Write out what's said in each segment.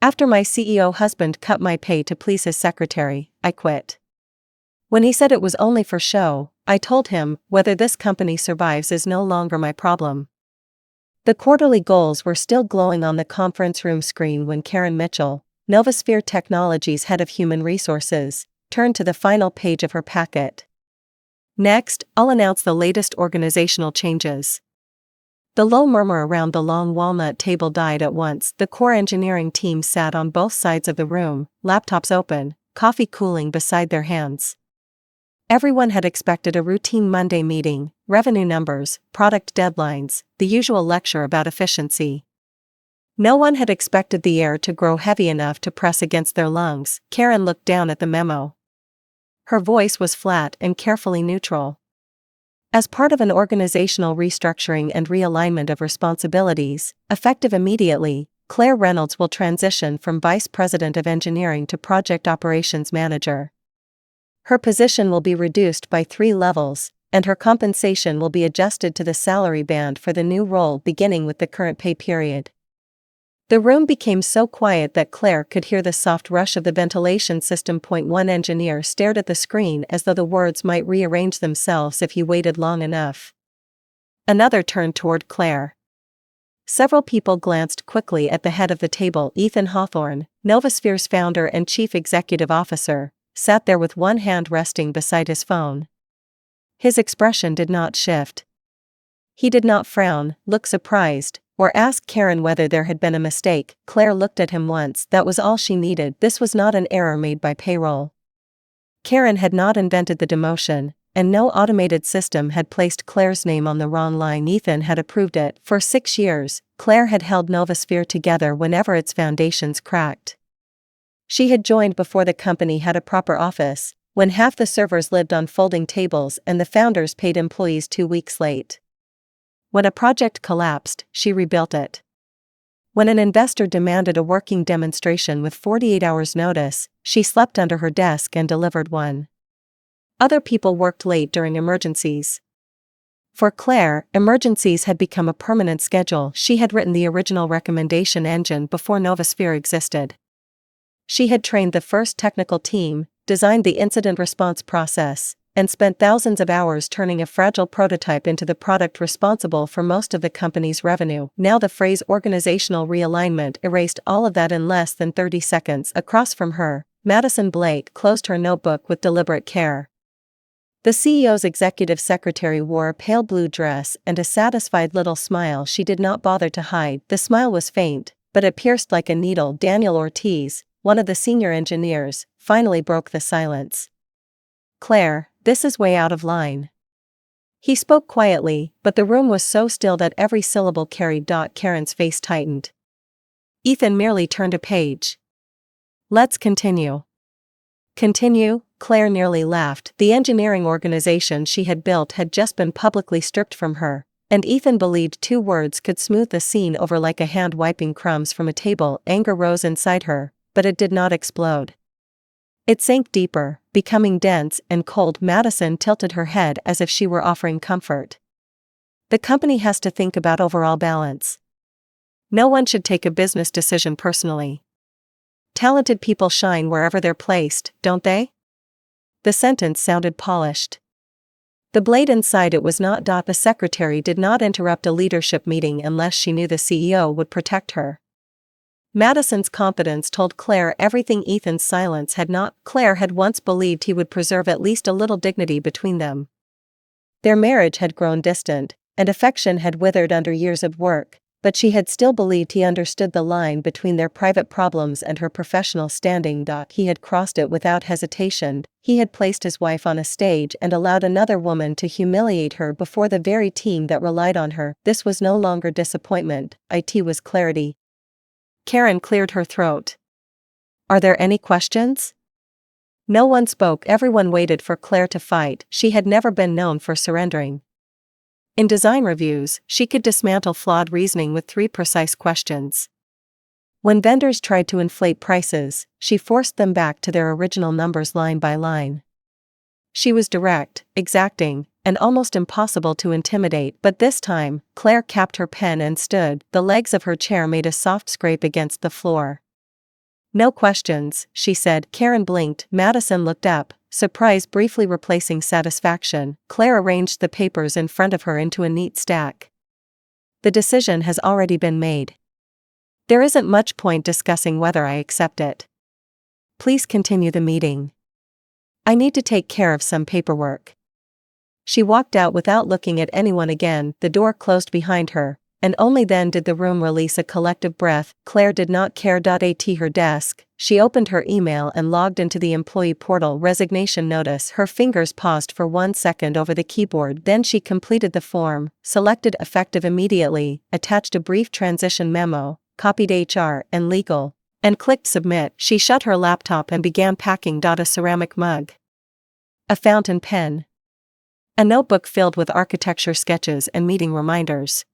After my CEO husband cut my pay to please his secretary, I quit. When he said it was only for show, I told him, whether this company survives is no longer my problem. The quarterly goals were still glowing on the conference room screen when Karen Mitchell, Novasphere Technologies head of human resources, turned to the final page of her packet. Next, I'll announce the latest organizational changes. The low murmur around the long walnut table died at once. The core engineering team sat on both sides of the room, laptops open, coffee cooling beside their hands. Everyone had expected a routine Monday meeting, revenue numbers, product deadlines, the usual lecture about efficiency. No one had expected the air to grow heavy enough to press against their lungs. Karen looked down at the memo. Her voice was flat and carefully neutral. As part of an organizational restructuring and realignment of responsibilities, effective immediately, Claire Reynolds will transition from Vice President of Engineering to Project Operations Manager. Her position will be reduced by 3 levels, and her compensation will be adjusted to the salary band for the new role beginning with the current pay period. The room became so quiet that Claire could hear the soft rush of the ventilation system. One engineer stared at the screen as though the words might rearrange themselves if he waited long enough. Another turned toward Claire. Several people glanced quickly at the head of the table. Ethan Hawthorne, Novasphere's founder and chief executive officer, sat there with one hand resting beside his phone. His expression did not shift. He did not frown, look surprised, or ask Karen whether there had been a mistake. Claire looked at him once. That was all she needed. This was not an error made by payroll. Karen had not invented the demotion, and no automated system had placed Claire's name on the wrong line. Ethan had approved it. For 6 years, Claire had held Novasphere together whenever its foundations cracked. She had joined before the company had a proper office, when half the servers lived on folding tables and the founders paid employees 2 weeks late. When a project collapsed, she rebuilt it. When an investor demanded a working demonstration with 48 hours notice, she slept under her desk and delivered one. Other people worked late during emergencies. For Claire, emergencies had become a permanent schedule. She had written the original recommendation engine before Novasphere existed. She had trained the first technical team, designed the incident response process, and spent thousands of hours turning a fragile prototype into the product responsible for most of the company's revenue. Now the phrase organizational realignment erased all of that in less than 30 seconds. Across from her, Madison Blake closed her notebook with deliberate care. The CEO's executive secretary wore a pale blue dress and a satisfied little smile she did not bother to hide. The smile was faint, but it pierced like a needle. Daniel Ortiz, one of the senior engineers, finally broke the silence. Claire, this is way out of line. He spoke quietly, but the room was so still that every syllable carried. Karen's face tightened. Ethan merely turned a page. Let's continue. Continue? Claire nearly laughed. The engineering organization she had built had just been publicly stripped from her, and Ethan believed 2 words could smooth the scene over like a hand wiping crumbs from a table. Anger rose inside her, but it did not explode. It sank deeper, becoming dense and cold. Madison tilted her head as if she were offering comfort. The company has to think about overall balance. No one should take a business decision personally. Talented people shine wherever they're placed, don't they? The sentence sounded polished. The blade inside it was not. The secretary did not interrupt a leadership meeting unless she knew the CEO would protect her. Madison's confidence told Claire everything Ethan's silence had not. Claire had once believed he would preserve at least a little dignity between them. Their marriage had grown distant, and affection had withered under years of work, but she had still believed he understood the line between their private problems and her professional standing. He had crossed it without hesitation. He had placed his wife on a stage and allowed another woman to humiliate her before the very team that relied on her. This was no longer disappointment, it was clarity. Karen cleared her throat. Are there any questions? No one spoke. Everyone waited for Claire to fight. She had never been known for surrendering. In design reviews, she could dismantle flawed reasoning with 3 precise questions. When vendors tried to inflate prices, she forced them back to their original numbers line by line. She was direct, exacting, and almost impossible to intimidate. But this time, Claire capped her pen and stood. The legs of her chair made a soft scrape against the floor. No questions, she said. Karen blinked. Madison looked up, surprise briefly replacing satisfaction. Claire arranged the papers in front of her into a neat stack. The decision has already been made. There isn't much point discussing whether I accept it. Please continue the meeting. I need to take care of some paperwork. She walked out without looking at anyone again. The door closed behind her, and only then did the room release a collective breath. Claire did not care. At her desk, she opened her email and logged into the employee portal. Resignation notice. Her fingers paused for 1 second over the keyboard. Then she completed the form, selected effective immediately, attached a brief transition memo, copied HR and legal, and clicked submit. She shut her laptop and began packing. A ceramic mug, a fountain pen, a notebook filled with architecture sketches and meeting reminders,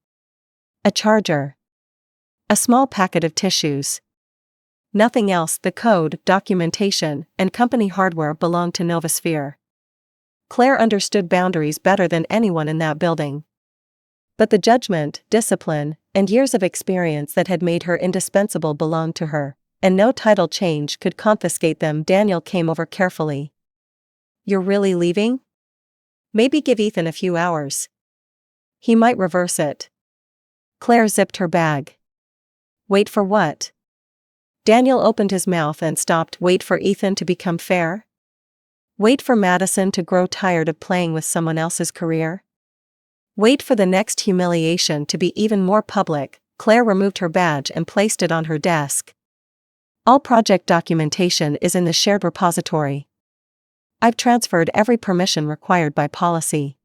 a charger, a small packet of tissues. Nothing else. The code, documentation, and company hardware belonged to Novasphere. Claire understood boundaries better than anyone in that building. But the judgment, discipline, and years of experience that had made her indispensable belonged to her, and no title change could confiscate them. Daniel came over carefully. You're really leaving? Maybe give Ethan a few hours. He might reverse it. Claire zipped her bag. Wait for what? Daniel opened his mouth and stopped. Wait for Ethan to become fair? Wait for Madison to grow tired of playing with someone else's career? Wait for the next humiliation to be even more public. Claire removed her badge and placed it on her desk. All project documentation is in the shared repository. I've transferred every permission required by policy.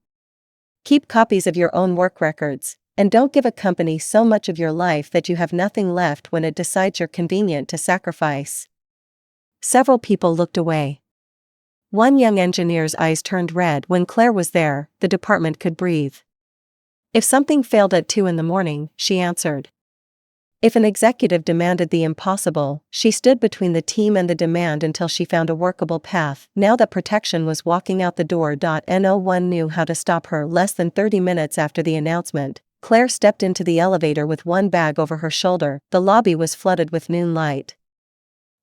Keep copies of your own work records, and don't give a company so much of your life that you have nothing left when it decides you're convenient to sacrifice. Several people looked away. One young engineer's eyes turned red. When Claire was there, the department could breathe. If something failed at 2 a.m, she answered. If an executive demanded the impossible, she stood between the team and the demand until she found a workable path. Now that protection was walking out the door. No one knew how to stop her. Less than 30 minutes after the announcement, Claire stepped into the elevator with one bag over her shoulder. The lobby was flooded with noon light.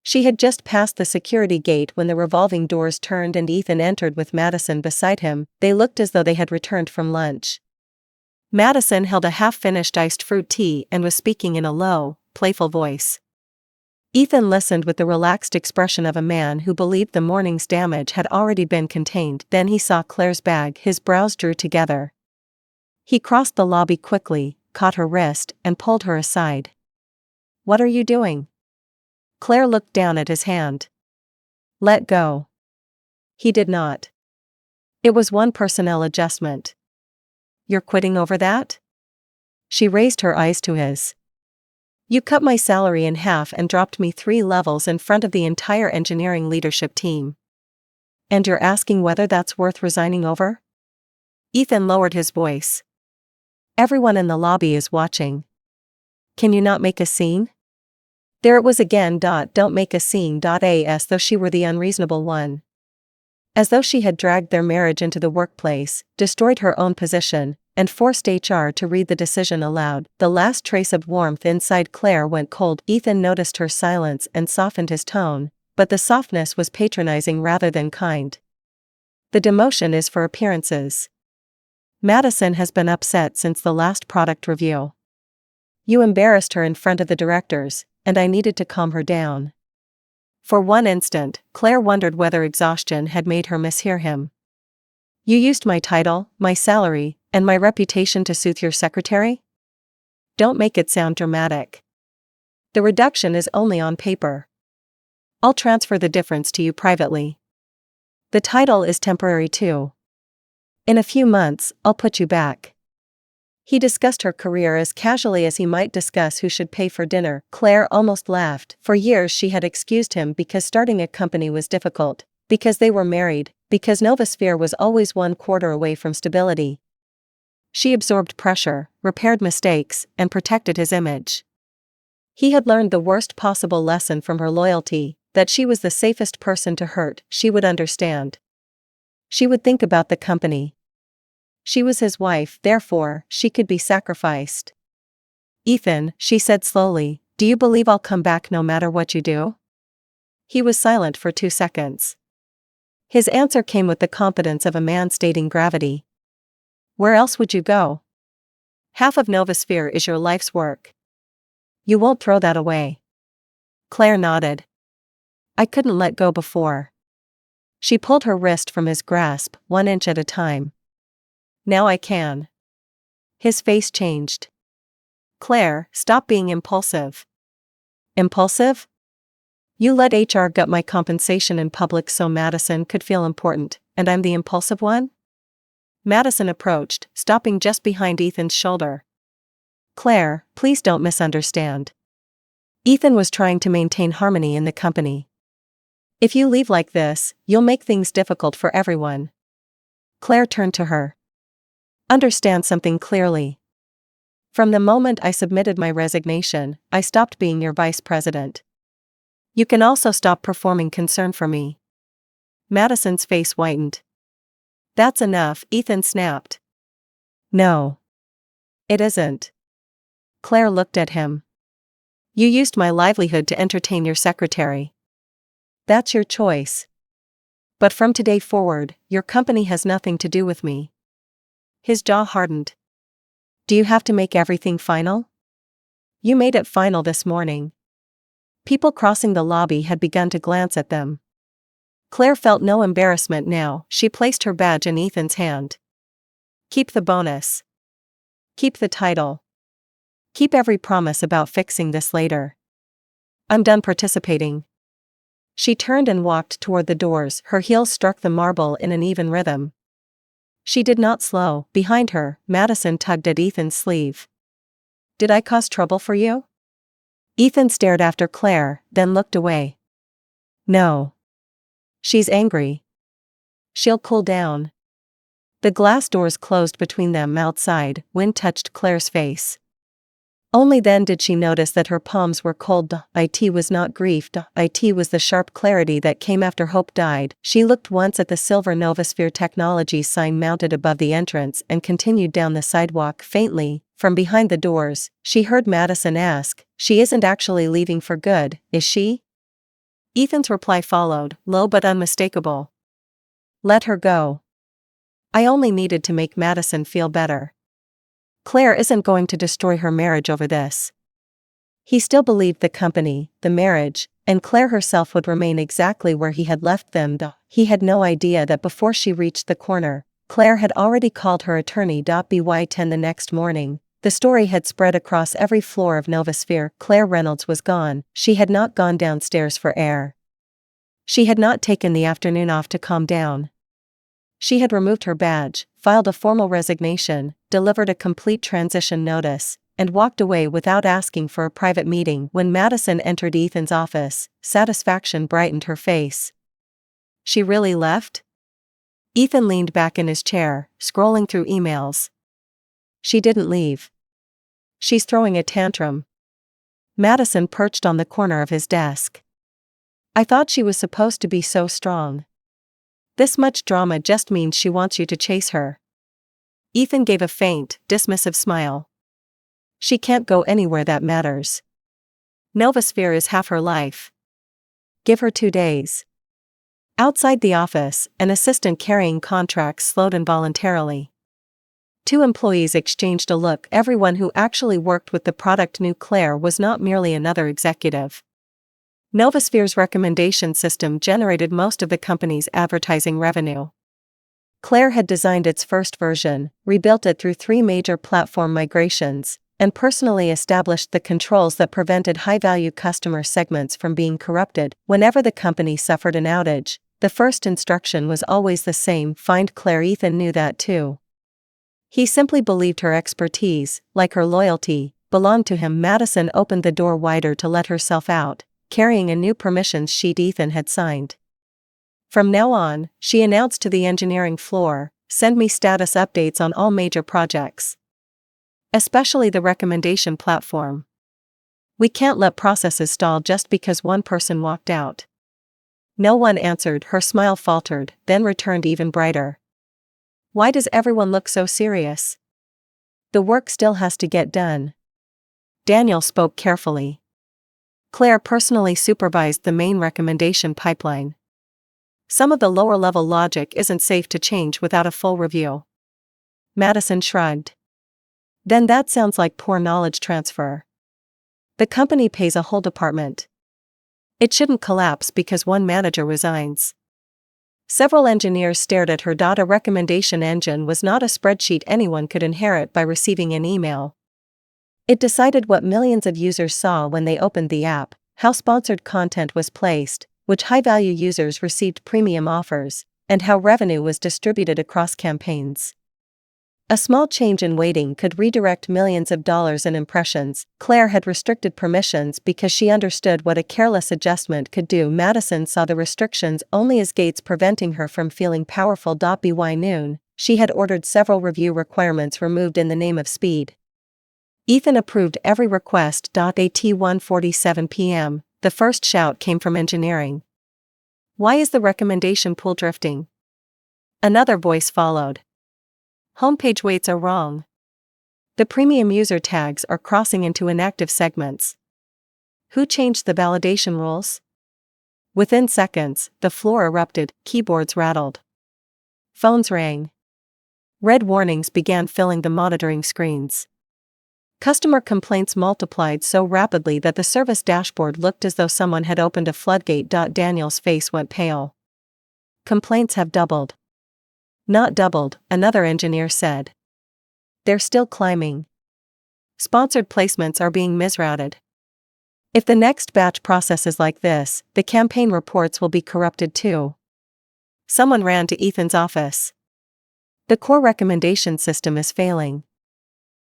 She had just passed the security gate when the revolving doors turned and Ethan entered with Madison beside him. They looked as though they had returned from lunch. Madison held a half-finished iced fruit tea and was speaking in a low, playful voice. Ethan listened with the relaxed expression of a man who believed the morning's damage had already been contained. Then he saw Claire's bag. His brows drew together. He crossed the lobby quickly, caught her wrist, and pulled her aside. What are you doing? Claire looked down at his hand. Let go. He did not. It was one personnel adjustment. You're quitting over that? She raised her eyes to his. You cut my salary in half and dropped me 3 levels in front of the entire engineering leadership team. And you're asking whether that's worth resigning over? Ethan lowered his voice. Everyone in the lobby is watching. Can you not make a scene? There it was again. Don't make a scene. As though she were the unreasonable one. As though she had dragged their marriage into the workplace, destroyed her own position, and forced HR to read the decision aloud. The last trace of warmth inside Claire went cold. Ethan noticed her silence and softened his tone, but the softness was patronizing rather than kind. The demotion is for appearances. Madison has been upset since the last product review. You embarrassed her in front of the directors, and I needed to calm her down. For one instant, Claire wondered whether exhaustion had made her mishear him. You used my title, my salary, and my reputation to soothe your secretary? Don't make it sound dramatic. The reduction is only on paper. I'll transfer the difference to you privately. The title is temporary too. In a few months, I'll put you back. He discussed her career as casually as he might discuss who should pay for dinner. Claire almost laughed. For years she had excused him because starting a company was difficult, because they were married, because Novasphere was always 1 quarter away from stability. She absorbed pressure, repaired mistakes, and protected his image. He had learned the worst possible lesson from her loyalty, that she was the safest person to hurt. She would understand. She would think about the company. She was his wife, therefore, she could be sacrificed. Ethan, she said slowly, do you believe I'll come back no matter what you do? He was silent for 2 seconds. His answer came with the confidence of a man stating gravity. Where else would you go? Half of Novasphere is your life's work. You won't throw that away. Claire nodded. I couldn't let go before. She pulled her wrist from his grasp, 1 inch at a time. Now I can. His face changed. Claire, stop being impulsive. Impulsive? You let HR gut my compensation in public so Madison could feel important, and I'm the impulsive one? Madison approached, stopping just behind Ethan's shoulder. Claire, please don't misunderstand. Ethan was trying to maintain harmony in the company. If you leave like this, you'll make things difficult for everyone. Claire turned to her. Understand something clearly. From the moment I submitted my resignation, I stopped being your vice president. You can also stop performing concern for me. Madison's face whitened. That's enough, Ethan snapped. No. It isn't. Claire looked at him. You used my livelihood to entertain your secretary. That's your choice. But from today forward, your company has nothing to do with me. His jaw hardened. Do you have to make everything final? You made it final this morning. People crossing the lobby had begun to glance at them. Claire felt no embarrassment now. She placed her badge in Ethan's hand. Keep the bonus. Keep the title. Keep every promise about fixing this later. I'm done participating. She turned and walked toward the doors. Her heels struck the marble in an even rhythm. She did not slow. Behind her, Madison tugged at Ethan's sleeve. Did I cause trouble for you? Ethan stared after Claire, then looked away. No. She's angry. She'll cool down. The glass doors closed between them outside. Wind touched Claire's face. Only then did she notice that her palms were cold. It was not grief. It was the sharp clarity that came after hope died. She looked once at the silver Novasphere Technologies sign mounted above the entrance and continued down the sidewalk faintly. From behind the doors, she heard Madison ask, She isn't actually leaving for good, is she? Ethan's reply followed, low but unmistakable. Let her go. I only needed to make Madison feel better. Claire isn't going to destroy her marriage over this. He still believed the company, the marriage, and Claire herself would remain exactly where he had left them. He had no idea that before she reached the corner, Claire had already called her attorney. By 10 the next morning, the story had spread across every floor of Novasphere. Claire Reynolds was gone. She had not gone downstairs for air. She had not taken the afternoon off to calm down. She had removed her badge, filed a formal resignation, delivered a complete transition notice, and walked away without asking for a private meeting. When Madison entered Ethan's office, satisfaction brightened her face. She really left? Ethan leaned back in his chair, scrolling through emails. She didn't leave. She's throwing a tantrum. Madison perched on the corner of his desk. I thought she was supposed to be so strong. This much drama just means she wants you to chase her. Ethan gave a faint, dismissive smile. She can't go anywhere that matters. Novasphere is half her life. Give her 2 days. Outside the office, an assistant carrying contracts slowed involuntarily. 2 employees exchanged a look. Everyone who actually worked with the product knew Claire was not merely another executive. Novasphere's recommendation system generated most of the company's advertising revenue. Claire had designed its first version, rebuilt it through 3 major platform migrations, and personally established the controls that prevented high-value customer segments from being corrupted. Whenever the company suffered an outage, the first instruction was always the same: find Claire. Ethan knew that too. He simply believed her expertise, like her loyalty, belonged to him. Madison opened the door wider to let herself out, carrying a new permissions sheet Ethan had signed. From now on, she announced to the engineering floor, send me status updates on all major projects. Especially the recommendation platform. We can't let processes stall just because one person walked out. No one answered. Her smile faltered, then returned even brighter. Why does everyone look so serious? The work still has to get done. Daniel spoke carefully. Claire personally supervised the main recommendation pipeline. Some of the lower-level logic isn't safe to change without a full review. Madison shrugged. Then that sounds like poor knowledge transfer. The company pays a whole department. It shouldn't collapse because one manager resigns. Several engineers stared at her. A recommendation engine was not a spreadsheet anyone could inherit by receiving an email. It decided what millions of users saw when they opened the app, how sponsored content was placed, which high-value users received premium offers, and how revenue was distributed across campaigns. A small change in weighting could redirect millions of dollars in impressions. Claire had restricted permissions because she understood what a careless adjustment could do. Madison saw the restrictions only as gates preventing her from feeling powerful. By noon, she had ordered several review requirements removed in the name of speed. Ethan approved every request. At 1:47 p.m., the first shout came from engineering. "Why is the recommendation pool drifting?" Another voice followed. "Homepage weights are wrong. The premium user tags are crossing into inactive segments. Who changed the validation rules?" Within seconds, the floor erupted, keyboards rattled. Phones rang. Red warnings began filling the monitoring screens. Customer complaints multiplied so rapidly that the service dashboard looked as though someone had opened a floodgate. Daniel's face went pale. "Complaints have doubled." "Not doubled," another engineer said. "They're still climbing. Sponsored placements are being misrouted. If the next batch processes like this, the campaign reports will be corrupted too." Someone ran to Ethan's office. "The core recommendation system is failing.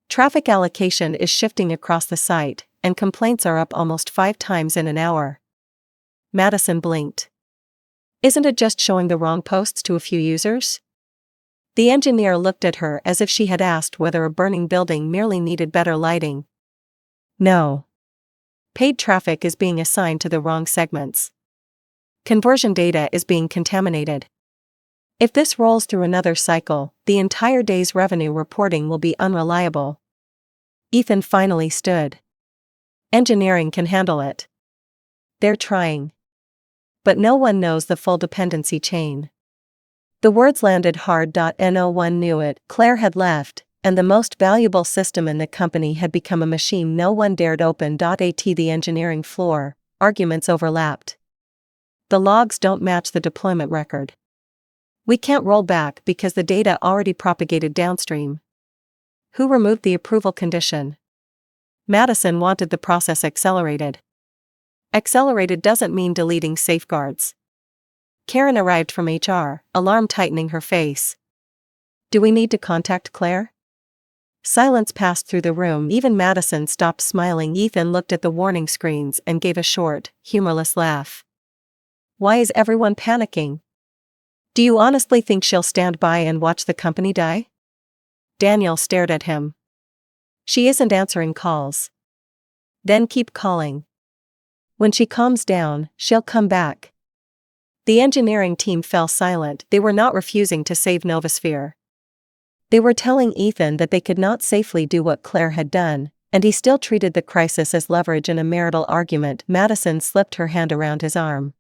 Traffic allocation is shifting across the site, and complaints are up almost 5 times in an hour." Madison blinked. "Isn't it just showing the wrong posts to a few users?" The engineer looked at her as if she had asked whether a burning building merely needed better lighting. "No. Paid traffic is being assigned to the wrong segments. Conversion data is being contaminated. If this rolls through another cycle, the entire day's revenue reporting will be unreliable." Ethan finally stood. "Engineering can handle it. They're trying. But no one knows the full dependency chain." The words landed hard. No one knew it. Claire had left, and the most valuable system in the company had become a machine no one dared open. At the engineering floor, arguments overlapped. "The logs don't match the deployment record. We can't roll back because the data already propagated downstream. Who removed the approval condition?" Madison wanted the process accelerated. "Accelerated doesn't mean deleting safeguards." Karen arrived from HR, alarm tightening her face. "Do we need to contact Claire?" Silence passed through the room. Even Madison stopped smiling. Ethan looked at the warning screens and gave a short, humorless laugh. "Why is everyone panicking? Do you honestly think she'll stand by and watch the company die?" Daniel stared at him. "She isn't answering calls." "Then keep calling. When she calms down, she'll come back." The engineering team fell silent. They were not refusing to save Novosphere. They were telling Ethan that they could not safely do what Claire had done, and he still treated the crisis as leverage in a marital argument. Madison slipped her hand around his arm.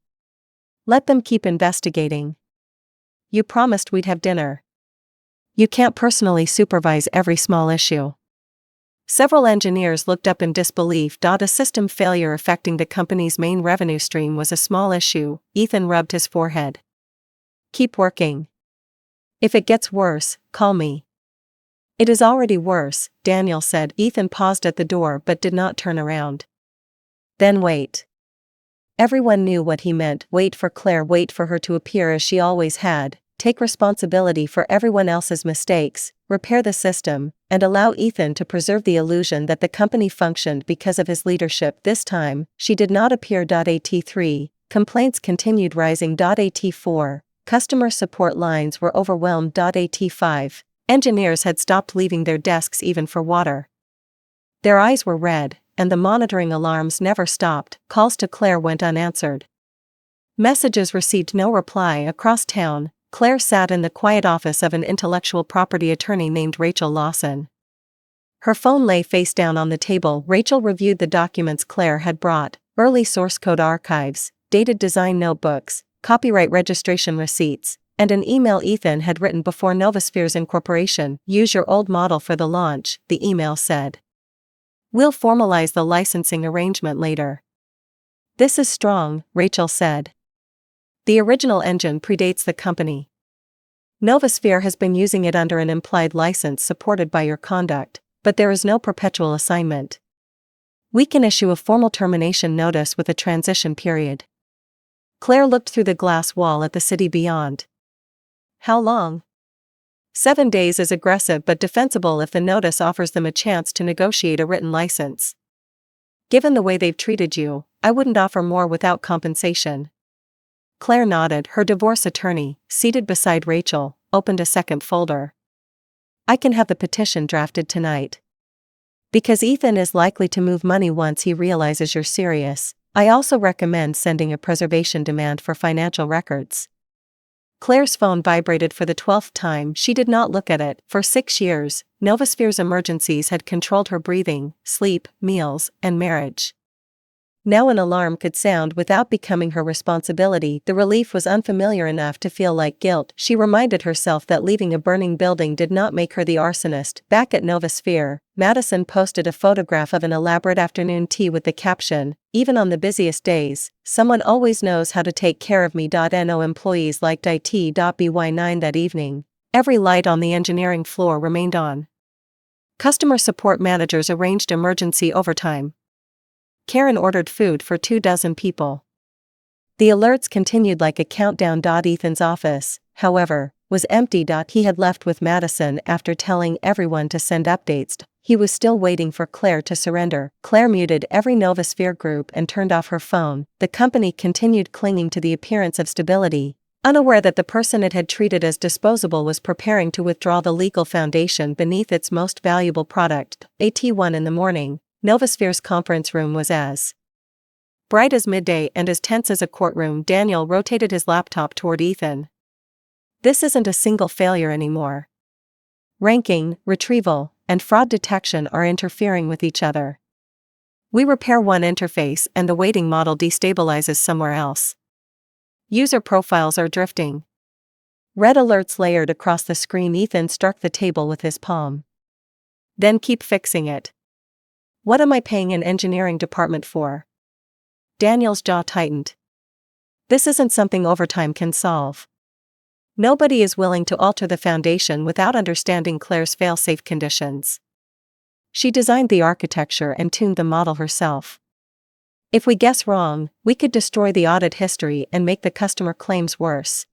"Let them keep investigating. You promised we'd have dinner. You can't personally supervise every small issue." Several engineers looked up in disbelief. A system failure affecting the company's main revenue stream was a small issue. Ethan rubbed his forehead. "Keep working. If it gets worse, call me." "It is already worse," Daniel said. Ethan paused at the door but did not turn around. "Then wait." Everyone knew what he meant. Wait for Claire. Wait for her to appear as she always had. Take responsibility for everyone else's mistakes, repair the system, and allow Ethan to preserve the illusion that the company functioned because of his leadership. This time, she did not appear. At3, complaints continued rising. At4, customer support lines were overwhelmed. At5, engineers had stopped leaving their desks even for water. Their eyes were red, and the monitoring alarms never stopped. Calls to Claire went unanswered. Messages received no reply. Across town, Claire sat in the quiet office of an intellectual property attorney named Rachel Lawson. Her phone lay face down on the table. Rachel reviewed the documents Claire had brought, early source code archives, dated design notebooks, copyright registration receipts, and an email Ethan had written before Novaspheres Incorporation. Use your old model for the launch, the email said. We'll formalize the licensing arrangement later. This is strong, Rachel said. The original engine predates the company. Novasphere has been using it under an implied license supported by your conduct, but there is no perpetual assignment. We can issue a formal termination notice with a transition period. Claire looked through the glass wall at the city beyond. How long? 7 days is aggressive but defensible if the notice offers them a chance to negotiate a written license. Given the way they've treated you, I wouldn't offer more without compensation. Claire nodded. Her divorce attorney, seated beside Rachel, opened a second folder. I can have the petition drafted tonight. Because Ethan is likely to move money once he realizes you're serious, I also recommend sending a preservation demand for financial records. Claire's phone vibrated for the 12th time. She did not look at it. For 6 years, Novasphere's emergencies had controlled her breathing, sleep, meals, and marriage. Now an alarm could sound without becoming her responsibility. The relief was unfamiliar enough to feel like guilt. She reminded herself that leaving a burning building did not make her the arsonist. Back at Novasphere, Madison posted a photograph of an elaborate afternoon tea with the caption, "Even on the busiest days, someone always knows how to take care of me." No employees liked it.by 9 that evening. Every light on the engineering floor remained on. Customer support managers arranged emergency overtime. Karen ordered food for 24 people. The alerts continued like a countdown. Ethan's office, however, was empty. He had left with Madison after telling everyone to send updates. He was still waiting for Claire to surrender. Claire muted every Novasphere group and turned off her phone. The company continued clinging to the appearance of stability, unaware that the person it had treated as disposable was preparing to withdraw the legal foundation beneath its most valuable product. At 1 in the morning, Novasphere's conference room was as bright as midday and as tense as a courtroom. Daniel rotated his laptop toward Ethan. This isn't a single failure anymore. Ranking, retrieval, and fraud detection are interfering with each other. We repair one interface and the waiting model destabilizes somewhere else. User profiles are drifting. Red alerts layered across the screen. Ethan struck the table with his palm. Then keep fixing it. What am I paying an engineering department for? Daniel's jaw tightened. This isn't something overtime can solve. Nobody is willing to alter the foundation without understanding Claire's fail-safe conditions. She designed the architecture and tuned the model herself. If we guess wrong, we could destroy the audit history and make the customer claims worse.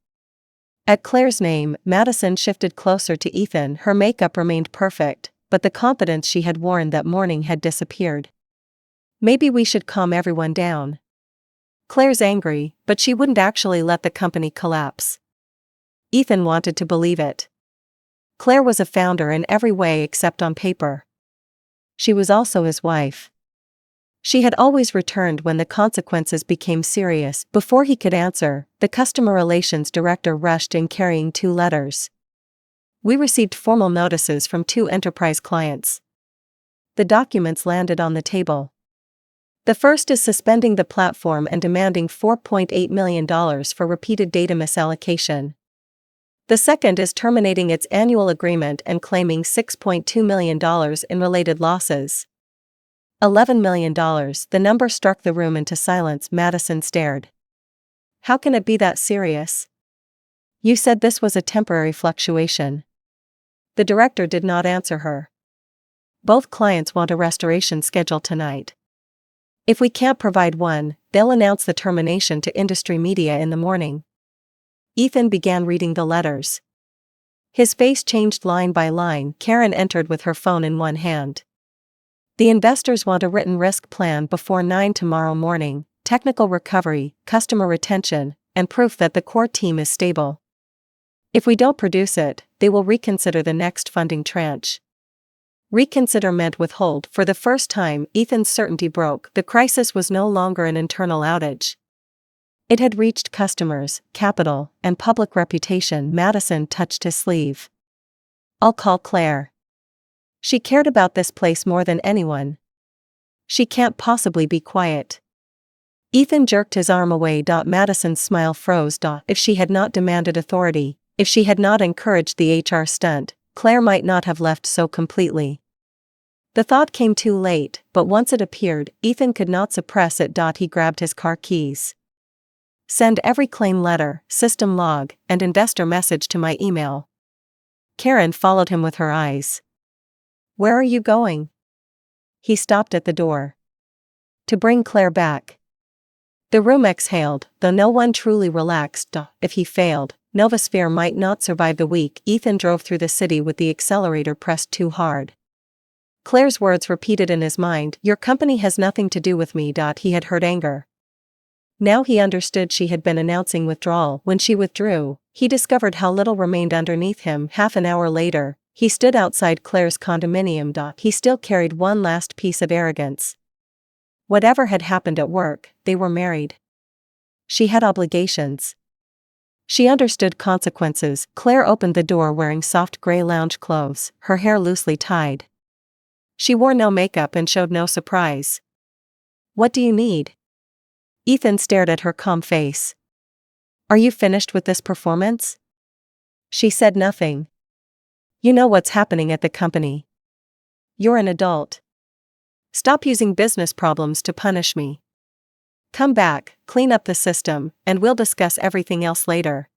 At Claire's name, Madison shifted closer to Ethan. Her makeup remained perfect, but the confidence she had worn that morning had disappeared. Maybe we should calm everyone down. Claire's angry, but she wouldn't actually let the company collapse. Ethan wanted to believe it. Claire was a founder in every way except on paper. She was also his wife. She had always returned when the consequences became serious. Before he could answer, the customer relations director rushed in carrying 2 letters. We received formal notices from 2 enterprise clients. The documents landed on the table. The first is suspending the platform and demanding $4.8 million for repeated data misallocation. The second is terminating its annual agreement and claiming $6.2 million in related losses. $11 million. The number struck the room into silence. Madison stared. How can it be that serious? You said this was a temporary fluctuation. The director did not answer her. Both clients want a restoration schedule tonight. If we can't provide one, they'll announce the termination to industry media in the morning. Ethan began reading the letters. His face changed line by line. Karen entered with her phone in one hand. The investors want a written risk plan before 9 tomorrow morning, technical recovery, customer retention, and proof that the core team is stable. If we don't produce it, they will reconsider the next funding tranche. Reconsider meant withhold. For the first time, Ethan's certainty broke. The crisis was no longer an internal outage. It had reached customers, capital, and public reputation. Madison touched his sleeve. I'll call Claire. She cared about this place more than anyone. She can't possibly be quiet. Ethan jerked his arm away. Madison's smile froze. If she had not demanded authority, if she had not encouraged the HR stunt, Claire might not have left so completely. The thought came too late, but once it appeared, Ethan could not suppress it. He grabbed his car keys. Send every claim letter, system log, and investor message to my email. Karen followed him with her eyes. Where are you going? He stopped at the door. To bring Claire back. The room exhaled, though no one truly relaxed. If he failed, Novasphere might not survive the week. Ethan drove through the city with the accelerator pressed too hard. Claire's words repeated in his mind, "Your company has nothing to do with me." He had heard anger. Now he understood she had been announcing withdrawal. When she withdrew, he discovered how little remained underneath him. Half an hour later, he stood outside Claire's condominium. He still carried one last piece of arrogance. Whatever had happened at work, they were married. She had obligations. She understood consequences. Claire opened the door wearing soft gray lounge clothes, her hair loosely tied. She wore no makeup and showed no surprise. What do you need? Ethan stared at her calm face. Are you finished with this performance? She said nothing. You know what's happening at the company. You're an adult. Stop using business problems to punish me. Come back, clean up the system, and we'll discuss everything else later.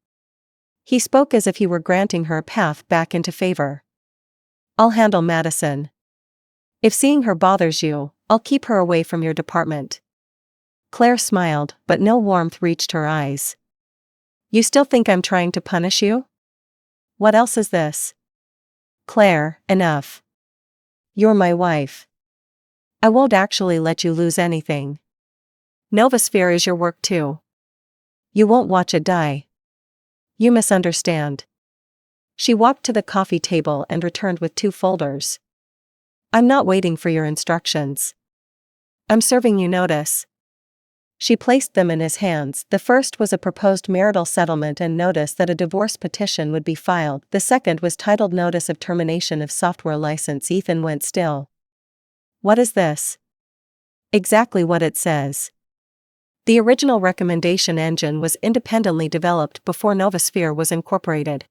He spoke as if he were granting her a path back into favor. I'll handle Madison. If seeing her bothers you, I'll keep her away from your department. Claire smiled, but no warmth reached her eyes. You still think I'm trying to punish you? What else is this? Claire, enough. You're my wife. I won't actually let you lose anything. Novasphere is your work too. You won't watch it die. You misunderstand. She walked to the coffee table and returned with 2 folders. I'm not waiting for your instructions. I'm serving you notice. She placed them in his hands. The first was a proposed marital settlement and notice that a divorce petition would be filed. The second was titled Notice of Termination of Software License. Ethan went still. What is this? Exactly what it says. The original recommendation engine was independently developed before Novasphere was incorporated.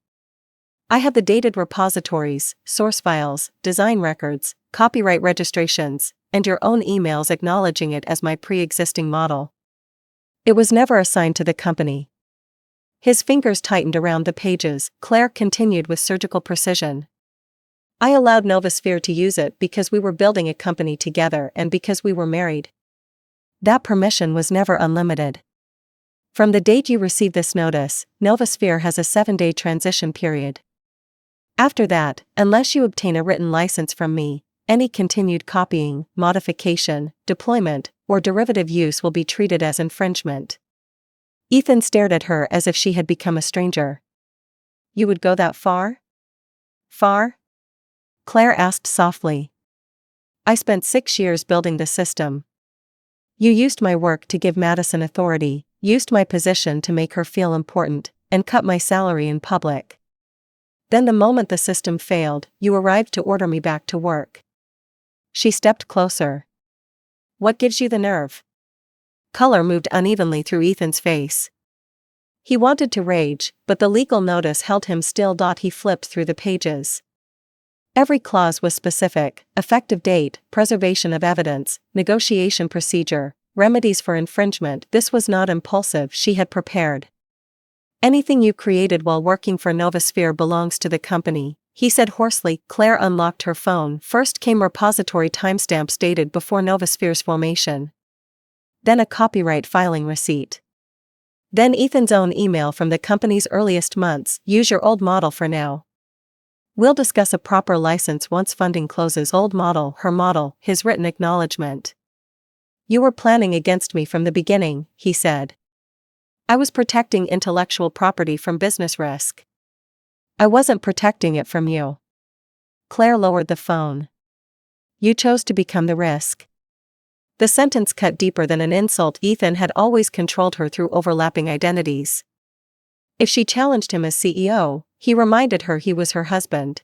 I have the dated repositories, source files, design records, copyright registrations, and your own emails acknowledging it as my pre-existing model. It was never assigned to the company. His fingers tightened around the pages. Claire continued with surgical precision. I allowed Novasphere to use it because we were building a company together and because we were married. That permission was never unlimited. From the date you receive this notice, Novasphere has a 7-day transition period. After that, unless you obtain a written license from me, any continued copying, modification, deployment, or derivative use will be treated as infringement. Ethan stared at her as if she had become a stranger. You would go that far? Far? Claire asked softly. I spent 6 years building the system. You used my work to give Madison authority, used my position to make her feel important, and cut my salary in public. Then the moment the system failed, you arrived to order me back to work. She stepped closer. What gives you the nerve? Color moved unevenly through Ethan's face. He wanted to rage, but the legal notice held him still. He flipped through the pages. Every clause was specific: effective date, preservation of evidence, negotiation procedure, remedies for infringement. This was not impulsive, she had prepared. Anything you created while working for Novasphere belongs to the company, he said hoarsely. Claire unlocked her phone. First came repository timestamps dated before Novasphere's formation. Then a copyright filing receipt. Then Ethan's own email from the company's earliest months: use your old model for now. We'll discuss a proper license once funding closes. Old model, her model, his written acknowledgement. You were planning against me from the beginning, he said. I was protecting intellectual property from business risk. I wasn't protecting it from you. Claire lowered the phone. You chose to become the risk. The sentence cut deeper than an insult. Ethan had always controlled her through overlapping identities. If she challenged him as CEO, he reminded her he was her husband.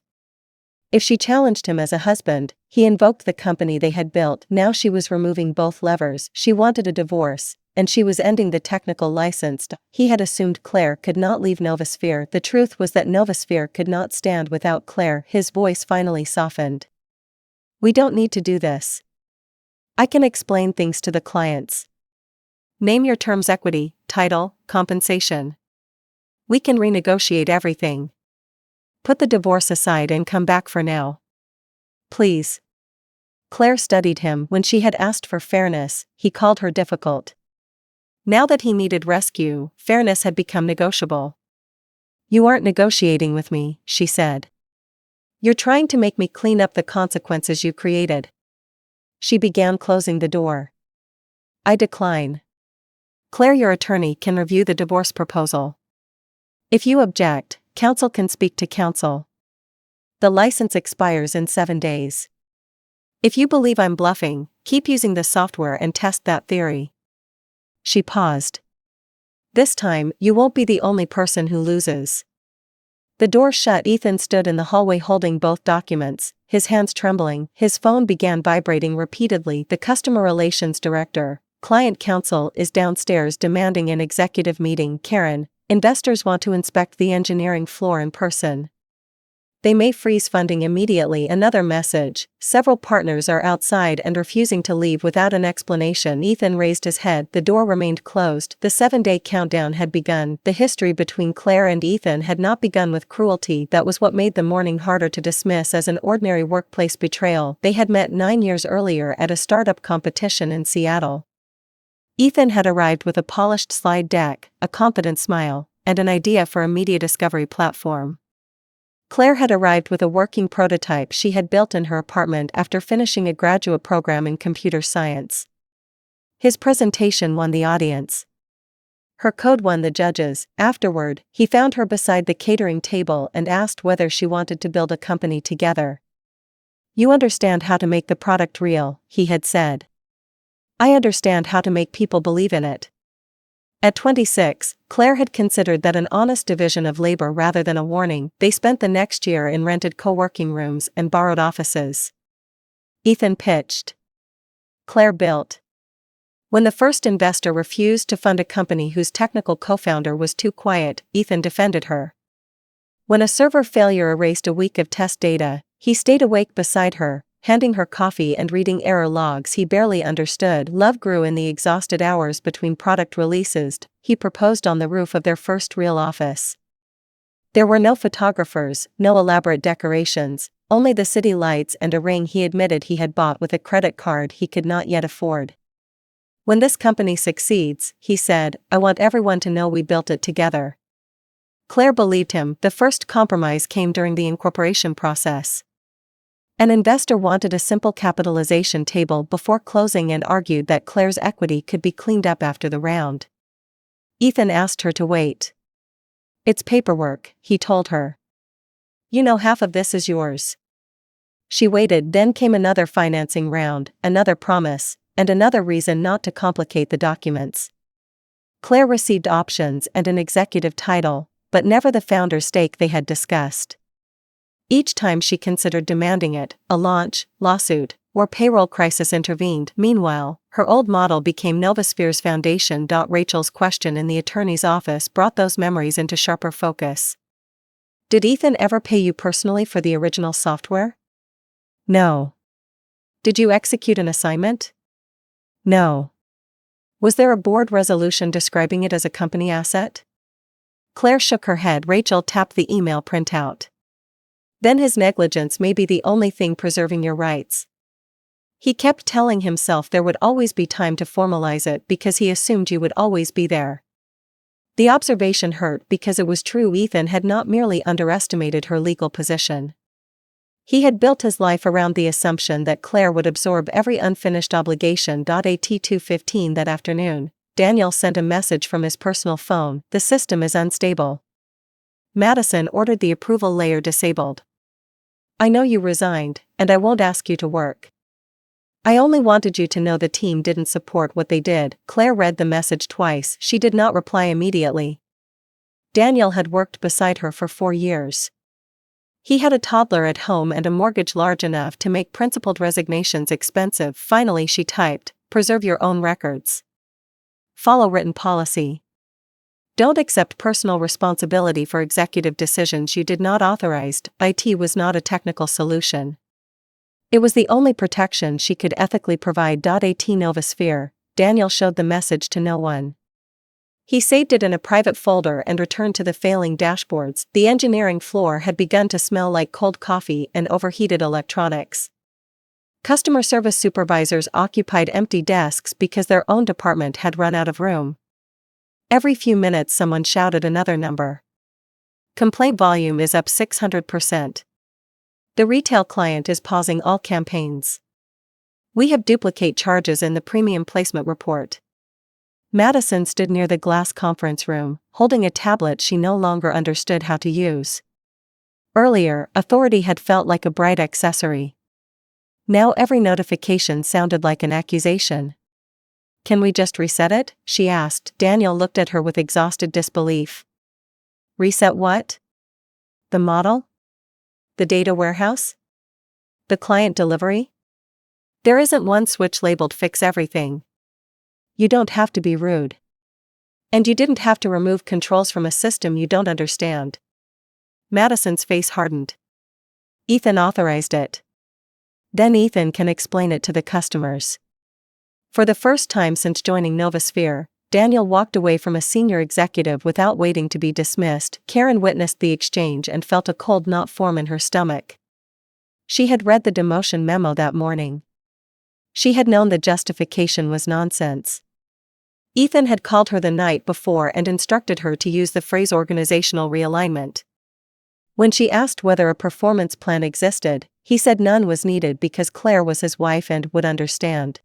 If she challenged him as a husband, he invoked the company they had built. Now she was removing both levers. She wanted a divorce, and she was ending the technical license. He had assumed Claire could not leave Novasphere. The truth was that Novasphere could not stand without Claire. His voice finally softened. We don't need to do this. I can explain things to the clients. Name your terms: equity, title, compensation. We can renegotiate everything. Put the divorce aside and come back for now. Please. Claire studied him. When she had asked for fairness, he called her difficult. Now that he needed rescue, fairness had become negotiable. You aren't negotiating with me, she said. You're trying to make me clean up the consequences you created. She began closing the door. I decline. Claire, your attorney can review the divorce proposal. If you object, counsel can speak to counsel. The license expires in 7 days. If you believe I'm bluffing, keep using the software and test that theory. She paused. This time, you won't be the only person who loses. The door shut. Ethan stood in the hallway holding both documents, his hands trembling. His phone began vibrating repeatedly. The customer relations director, client counsel, is downstairs demanding an executive meeting. Karen, investors want to inspect the engineering floor in person. They may freeze funding immediately. Another message, several partners are outside and refusing to leave without an explanation. Ethan raised his head. The door remained closed. The 7-day countdown had begun. The history between Claire and Ethan had not begun with cruelty. That was what made the morning harder to dismiss as an ordinary workplace betrayal. They had met 9 years earlier at a startup competition in Seattle. Ethan had arrived with a polished slide deck, a confident smile, and an idea for a media discovery platform. Claire had arrived with a working prototype she had built in her apartment after finishing a graduate program in computer science. His presentation won the audience. Her code won the judges. Afterward, he found her beside the catering table and asked whether she wanted to build a company together. You understand how to make the product real, he had said. I understand how to make people believe in it. At 26, Claire had considered that an honest division of labor rather than a warning. They spent the next year in rented co-working rooms and borrowed offices. Ethan pitched. Claire built. When the first investor refused to fund a company whose technical co-founder was too quiet, Ethan defended her. When a server failure erased a week of test data, he stayed awake beside her, handing her coffee and reading error logs he barely understood. Love grew in the exhausted hours between product releases. He proposed on the roof of their first real office. There were no photographers, no elaborate decorations, only the city lights and a ring he admitted he had bought with a credit card he could not yet afford. When this company succeeds, he said, I want everyone to know we built it together. Claire believed him. The first compromise came during the incorporation process. An investor wanted a simple capitalization table before closing and argued that Claire's equity could be cleaned up after the round. Ethan asked her to wait. It's paperwork, he told her. You know, half of this is yours. She waited. Then came another financing round, another promise, and another reason not to complicate the documents. Claire received options and an executive title, but never the founder's stake they had discussed. Each time she considered demanding it, a launch, lawsuit, or payroll crisis intervened. Meanwhile, her old model became Novasphere's foundation. Rachel's question in the attorney's office brought those memories into sharper focus. Did Ethan ever pay you personally for the original software? No. Did you execute an assignment? No. Was there a board resolution describing it as a company asset? Claire shook her head. Rachel tapped the email printout. Then his negligence may be the only thing preserving your rights. He kept telling himself there would always be time to formalize it because he assumed you would always be there. The observation hurt because it was true. Ethan had not merely underestimated her legal position. He had built his life around the assumption that Claire would absorb every unfinished obligation. At 2:15 that afternoon, Daniel sent a message from his personal phone. The system is unstable. Madison ordered the approval layer disabled. I know you resigned, and I won't ask you to work. I only wanted you to know the team didn't support what they did. Claire read the message twice. She did not reply immediately. Daniel had worked beside her for 4 years. He had a toddler at home and a mortgage large enough to make principled resignations expensive. Finally she typed, preserve your own records. Follow written policy. Don't accept personal responsibility for executive decisions you did not authorize. IT was not a technical solution. It was the only protection she could ethically provide. At Novosphere, Daniel showed the message to no one. He saved it in a private folder and returned to the failing dashboards. The engineering floor had begun to smell like cold coffee and overheated electronics. Customer service supervisors occupied empty desks because their own department had run out of room. Every few minutes someone shouted another number. Complaint volume is up 600%. The retail client is pausing all campaigns. We have duplicate charges in the premium placement report. Madison stood near the glass conference room, holding a tablet she no longer understood how to use. Earlier, authority had felt like a bright accessory. Now every notification sounded like an accusation. Can we just reset it? She asked. Daniel looked at her with exhausted disbelief. Reset what? The model? The data warehouse? The client delivery? There isn't one switch labeled fix everything. You don't have to be rude. And you didn't have to remove controls from a system you don't understand. Madison's face hardened. Ethan authorized it. Then Ethan can explain it to the customers. For the first time since joining Novosphere, Daniel walked away from a senior executive without waiting to be dismissed. Karen witnessed the exchange and felt a cold knot form in her stomach. She had read the demotion memo that morning. She had known the justification was nonsense. Ethan had called her the night before and instructed her to use the phrase organizational realignment. When she asked whether a performance plan existed, he said none was needed because Claire was his wife and would understand.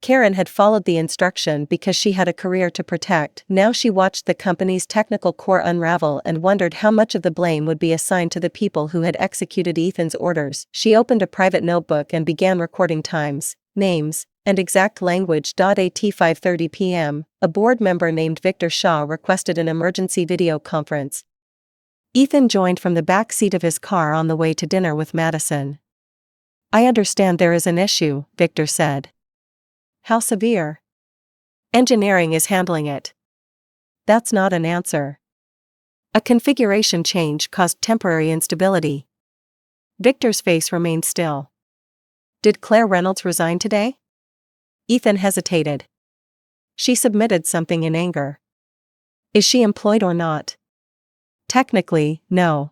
Karen had followed the instruction because she had a career to protect. Now she watched the company's technical core unravel and wondered how much of the blame would be assigned to the people who had executed Ethan's orders. She opened a private notebook and began recording times, names, and exact language. At 5:30 p.m., a board member named Victor Shaw requested an emergency video conference. Ethan joined from the back seat of his car on the way to dinner with Madison. I understand there is an issue, Victor said. How severe? Engineering is handling it. That's not an answer. A configuration change caused temporary instability. Victor's face remained still. Did Claire Reynolds resign today? Ethan hesitated. She submitted something in anger. Is she employed or not? Technically, no.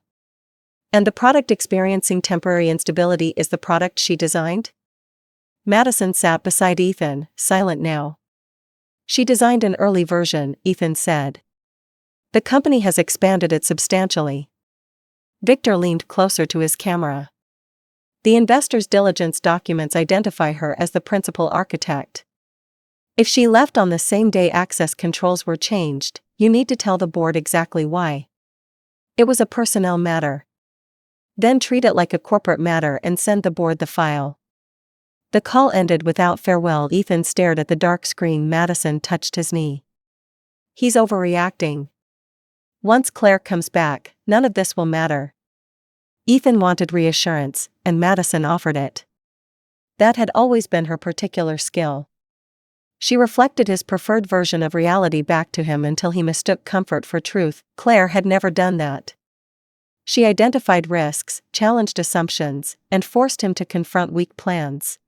And the product experiencing temporary instability is the product she designed? Madison sat beside Ethan, silent now. She designed an early version, Ethan said. The company has expanded it substantially. Victor leaned closer to his camera. The investor's diligence documents identify her as the principal architect. If she left on the same day access controls were changed, you need to tell the board exactly why. It was a personnel matter. Then treat it like a corporate matter and send the board the file. The call ended without farewell. Ethan stared at the dark screen. Madison touched his knee. He's overreacting. Once Claire comes back, none of this will matter. Ethan wanted reassurance, and Madison offered it. That had always been her particular skill. She reflected his preferred version of reality back to him until he mistook comfort for truth. Claire had never done that. She identified risks, challenged assumptions, and forced him to confront weak plans.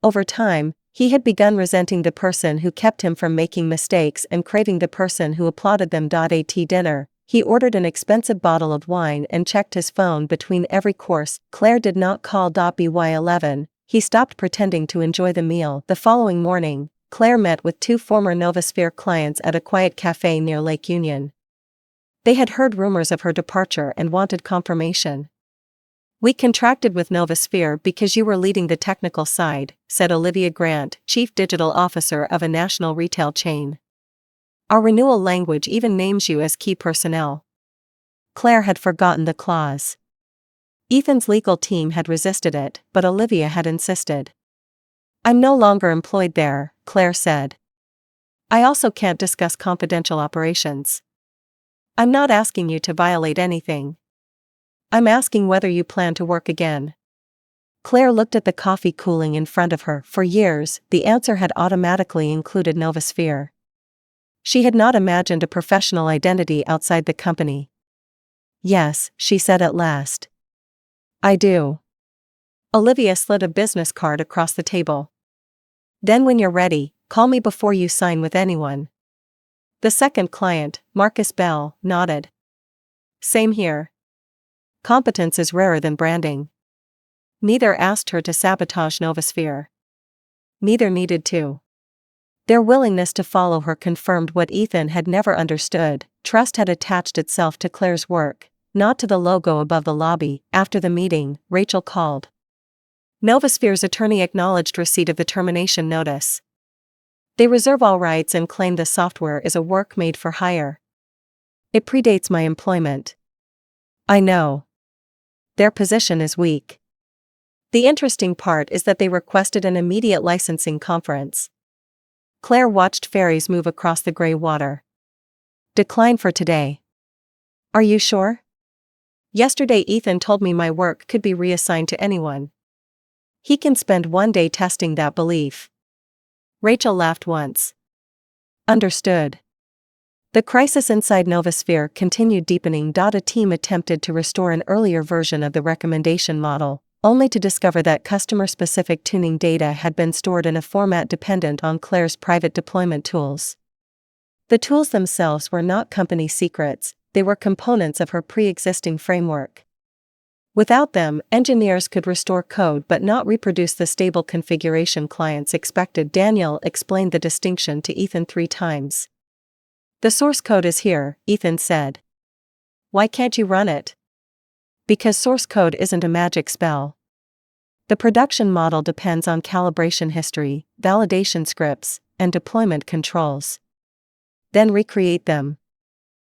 Over time, he had begun resenting the person who kept him from making mistakes and craving the person who applauded them. At dinner, he ordered an expensive bottle of wine and checked his phone between every course. Claire did not call. By 11, he stopped pretending to enjoy the meal. The following morning, Claire met with two former Novosphere clients at a quiet cafe near Lake Union. They had heard rumors of her departure and wanted confirmation. We contracted with Novosphere because you were leading the technical side, said Olivia Grant, chief digital officer of a national retail chain. Our renewal language even names you as key personnel. Claire had forgotten the clause. Ethan's legal team had resisted it, but Olivia had insisted. I'm no longer employed there, Claire said. I also can't discuss confidential operations. I'm not asking you to violate anything. I'm asking whether you plan to work again. Claire looked at the coffee cooling in front of her. For years, the answer had automatically included Novosphere. She had not imagined a professional identity outside the company. "Yes," she said at last. "I do." Olivia slid a business card across the table. "Then when you're ready, call me before you sign with anyone." The second client, Marcus Bell, nodded. "Same here. Competence is rarer than branding." Neither asked her to sabotage Novosphere. Neither needed to. Their willingness to follow her confirmed what Ethan had never understood: trust had attached itself to Claire's work, not to the logo above the lobby. After the meeting, Rachel called. Novosphere's attorney acknowledged receipt of the termination notice. "They reserve all rights and claim the software is a work made for hire. It predates my employment." "I know. Their position is weak. The interesting part is that they requested an immediate licensing conference." Claire watched ferries move across the gray water. "Decline for today." "Are you sure? Yesterday Ethan told me my work could be reassigned to anyone. He can spend one day testing that belief." Rachel laughed once. "Understood." The crisis inside Novosphere continued deepening. A team attempted to restore an earlier version of the recommendation model, only to discover that customer-specific tuning data had been stored in a format dependent on Claire's private deployment tools. The tools themselves were not company secrets, they were components of her pre-existing framework. Without them, engineers could restore code but not reproduce the stable configuration clients expected. Daniel explained the distinction to Ethan 3 times. "The source code is here," Ethan said. "Why can't you run it?" "Because source code isn't a magic spell. The production model depends on calibration history, validation scripts, and deployment controls. Then recreate them.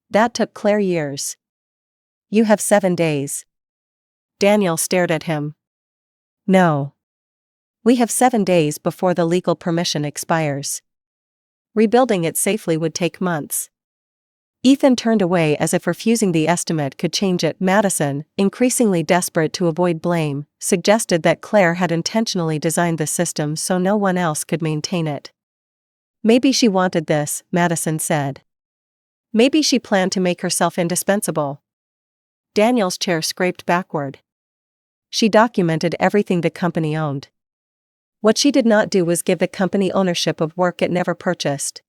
That took Claire years. You have 7 days." Daniel stared at him. "No. We have 7 days before the legal permission expires. Rebuilding it safely would take months." Ethan turned away as if refusing the estimate could change it. Madison, increasingly desperate to avoid blame, suggested that Claire had intentionally designed the system so no one else could maintain it. "Maybe she wanted this," Madison said. "Maybe she planned to make herself indispensable." Daniel's chair scraped backward. "She documented everything the company owned. What she did not do was give the company ownership of work it never purchased.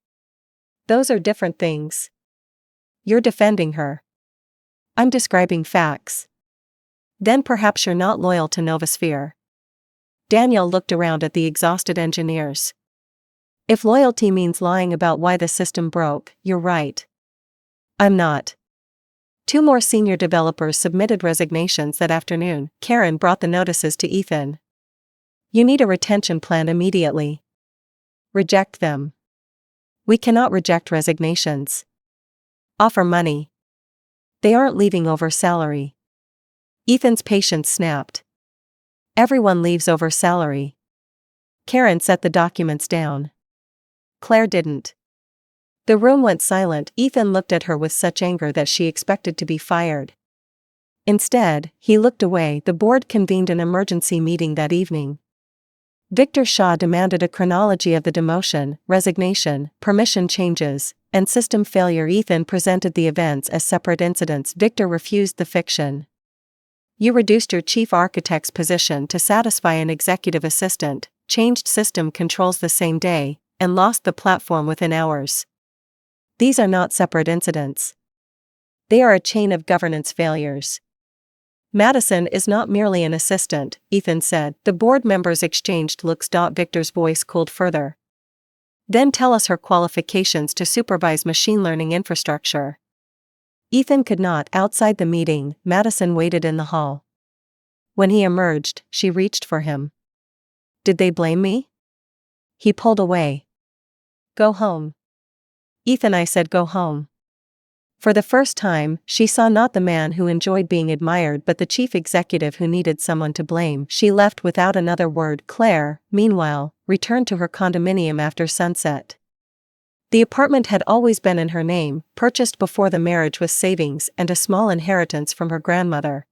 Those are different things." "You're defending her." "I'm describing facts." "Then perhaps you're not loyal to Novosphere." Daniel looked around at the exhausted engineers. "If loyalty means lying about why the system broke, you're right. I'm not." 2 more senior developers submitted resignations that afternoon. Karen brought the notices to Ethan. "You need a retention plan immediately. Reject them." "We cannot reject resignations." "Offer money." "They aren't leaving over salary." Ethan's patience snapped. "Everyone leaves over salary." Karen set the documents down. Claire didn't. The room went silent. Ethan looked at her with such anger that she expected to be fired. Instead, he looked away. The board convened an emergency meeting that evening. Victor Shaw demanded a chronology of the demotion, resignation, permission changes, and system failure. Ethan presented the events as separate incidents. Victor refused the fiction. "You reduced your chief architect's position to satisfy an executive assistant, changed system controls the same day, and lost the platform within hours. These are not separate incidents. They are a chain of governance failures." "Madison is not merely an assistant," Ethan said. The board members exchanged looks. Victor's voice cooled further. "Then tell us her qualifications to supervise machine learning infrastructure." Ethan could not. Outside the meeting, Madison waited in the hall. When he emerged, she reached for him. "Did they blame me?" He pulled away. "Go home." "Ethan, I said go home." For the first time, she saw not the man who enjoyed being admired but the chief executive who needed someone to blame. She left without another word. Claire, meanwhile, returned to her condominium after sunset. The apartment had always been in her name, purchased before the marriage with savings and a small inheritance from her grandmother.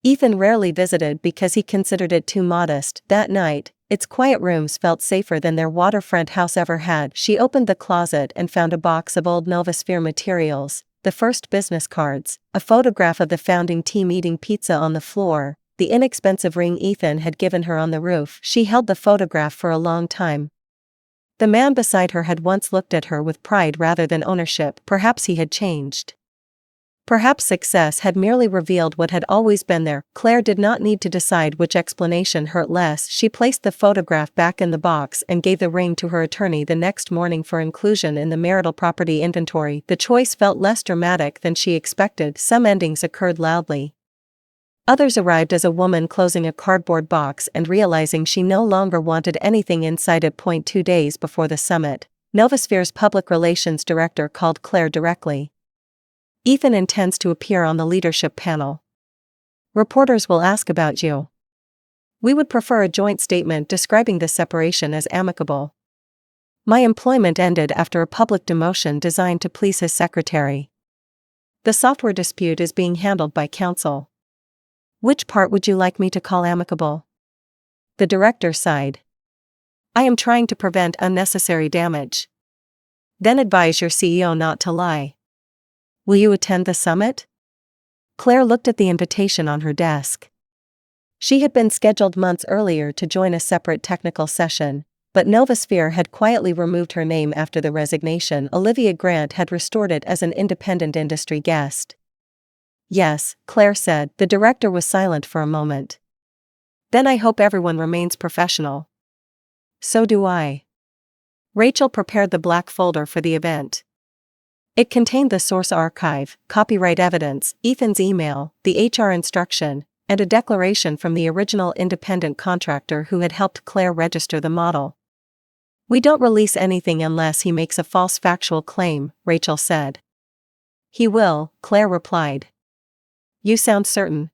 Ethan rarely visited because he considered it too modest. That night, Its quiet rooms felt safer than their waterfront house ever had. She opened the closet and found a box of old Novosphere materials, the first business cards, a photograph of the founding team eating pizza on the floor, the inexpensive ring Ethan had given her on the roof. She held the photograph for a long time. The man beside her had once looked at her with pride rather than ownership. Perhaps he had changed. Perhaps success had merely revealed what had always been there. Claire did not need to decide which explanation hurt less. She placed the photograph back in the box and gave the ring to her attorney the next morning for inclusion in the marital property inventory. The choice felt less dramatic than she expected. Some endings occurred loudly. Others arrived as a woman closing a cardboard box and realizing she no longer wanted anything inside it. 2 days before the summit, Novosphere's public relations director called Claire directly. Ethan intends to appear on the leadership panel. Reporters will ask about you. We would prefer a joint statement describing the separation as amicable. My employment ended after a public demotion designed to please his secretary. The software dispute is being handled by counsel. Which part would you like me to call amicable? The director sighed. I am trying to prevent unnecessary damage. Then advise your CEO not to lie. Will you attend the summit? Claire looked at the invitation on her desk. She had been scheduled months earlier to join a separate technical session, but Novosphere had quietly removed her name after the resignation. Olivia Grant had restored it as an independent industry guest. Yes, Claire said. The director was silent for a moment. Then I hope everyone remains professional. So do I. Rachel prepared the black folder for the event. It contained the source archive, copyright evidence, Ethan's email, the HR instruction, and a declaration from the original independent contractor who had helped Claire register the model. We don't release anything unless he makes a false factual claim, Rachel said. He will, Claire replied. You sound certain.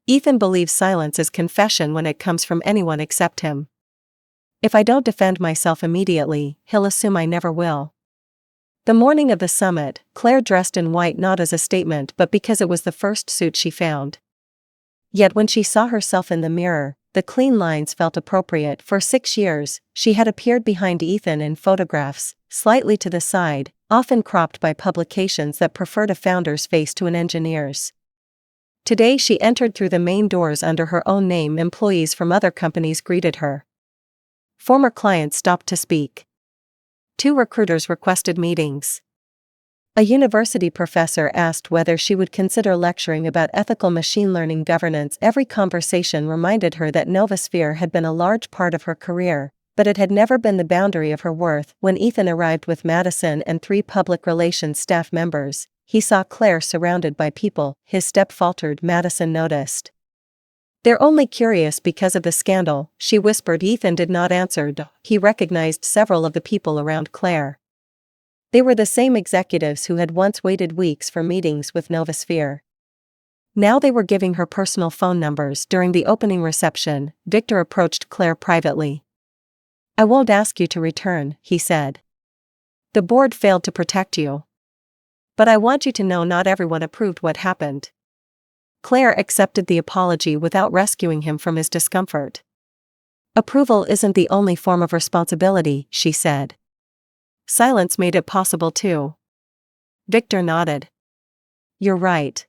Ethan believes silence is confession when it comes from anyone except him. If I don't defend myself immediately, he'll assume I never will. The morning of the summit, Claire dressed in white not as a statement but because it was the first suit she found. Yet when she saw herself in the mirror, the clean lines felt appropriate. For 6 years, she had appeared behind Ethan in photographs, slightly to the side, often cropped by publications that preferred a founder's face to an engineer's. Today she entered through the main doors under her own name. Employees from other companies greeted her. Former clients stopped to speak. 2 recruiters requested meetings. A university professor asked whether she would consider lecturing about ethical machine learning governance. Every conversation reminded her that Novosphere had been a large part of her career, but it had never been the boundary of her worth. When Ethan arrived with Madison and 3 public relations staff members, he saw Claire surrounded by people. His step faltered. Madison noticed. They're only curious because of the scandal, she whispered. Ethan did not answer. He recognized several of the people around Claire. They were the same executives who had once waited weeks for meetings with Novosphere. Now they were giving her personal phone numbers. During the opening reception, Victor approached Claire privately. I won't ask you to return, he said. The board failed to protect you. But I want you to know not everyone approved what happened. Claire accepted the apology without rescuing him from his discomfort. Approval isn't the only form of responsibility, she said. Silence made it possible too. Victor nodded. You're right.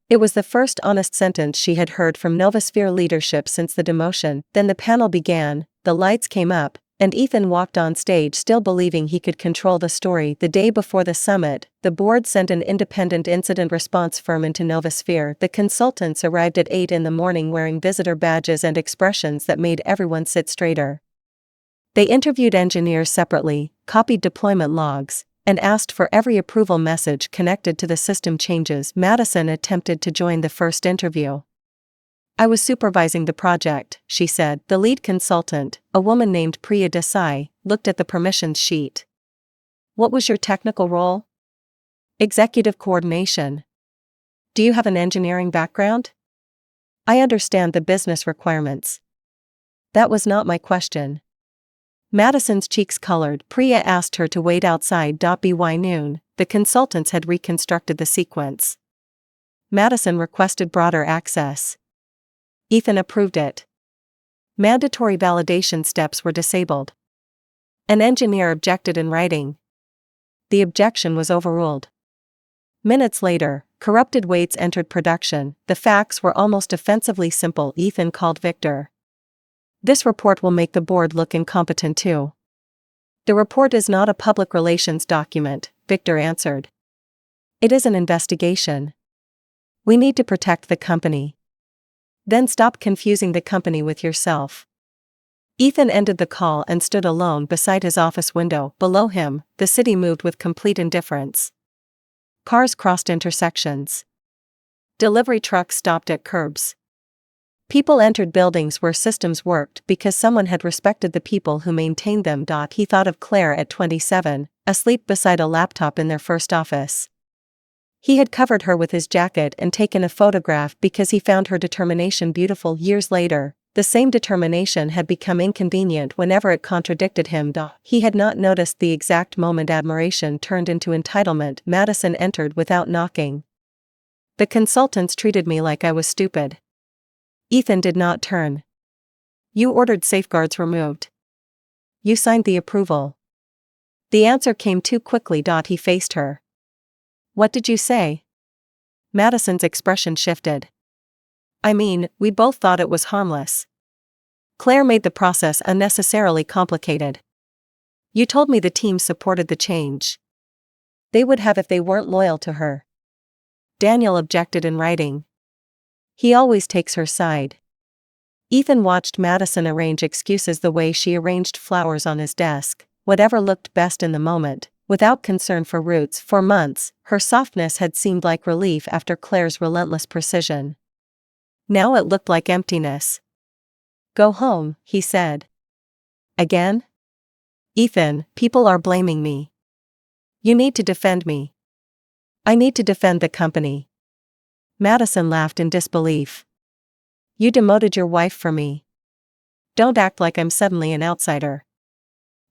It was the first honest sentence she had heard from Novosphere leadership since the demotion. Then the panel began, the lights came up, and Ethan walked on stage still believing he could control the story. The day before the summit, the board sent an independent incident response firm into Novosphere. The consultants arrived at 8 in the morning wearing visitor badges and expressions that made everyone sit straighter. They interviewed engineers separately, copied deployment logs, and asked for every approval message connected to the system changes. Madison attempted to join the first interview. I was supervising the project, she said. The lead consultant, a woman named Priya Desai, looked at the permissions sheet. What was your technical role? Executive coordination. Do you have an engineering background? I understand the business requirements. That was not my question. Madison's cheeks colored. Priya asked her to wait outside. By noon, the consultants had reconstructed the sequence. Madison requested broader access. Ethan approved it. Mandatory validation steps were disabled. An engineer objected in writing. The objection was overruled. Minutes later, corrupted weights entered production. The facts were almost offensively simple. Ethan called Victor. This report will make the board look incompetent too. The report is not a public relations document, Victor answered. It is an investigation. We need to protect the company. Then stop confusing the company with yourself. Ethan ended the call and stood alone beside his office window. Below him, the city moved with complete indifference. Cars crossed intersections. Delivery trucks stopped at curbs. People entered buildings where systems worked because someone had respected the people who maintained them. He thought of Claire at 27, asleep beside a laptop in their first office. He had covered her with his jacket and taken a photograph because he found her determination beautiful. Years later, the same determination had become inconvenient whenever it contradicted him. He had not noticed the exact moment admiration turned into entitlement. Madison entered without knocking. The consultants treated me like I was stupid. Ethan did not turn. You ordered safeguards removed. You signed the approval. The answer came too quickly. He faced her. What did you say? Madison's expression shifted. I mean, we both thought it was harmless. Claire made the process unnecessarily complicated. You told me the team supported the change. They would have if they weren't loyal to her. Daniel objected in writing. He always takes her side. Ethan watched Madison arrange excuses the way she arranged flowers on his desk, whatever looked best in the moment, without concern for roots. For months, her softness had seemed like relief after Claire's relentless precision. Now it looked like emptiness. Go home, he said. Again? Ethan, people are blaming me. You need to defend me. I need to defend the company. Madison laughed in disbelief. You demoted your wife for me. Don't act like I'm suddenly an outsider.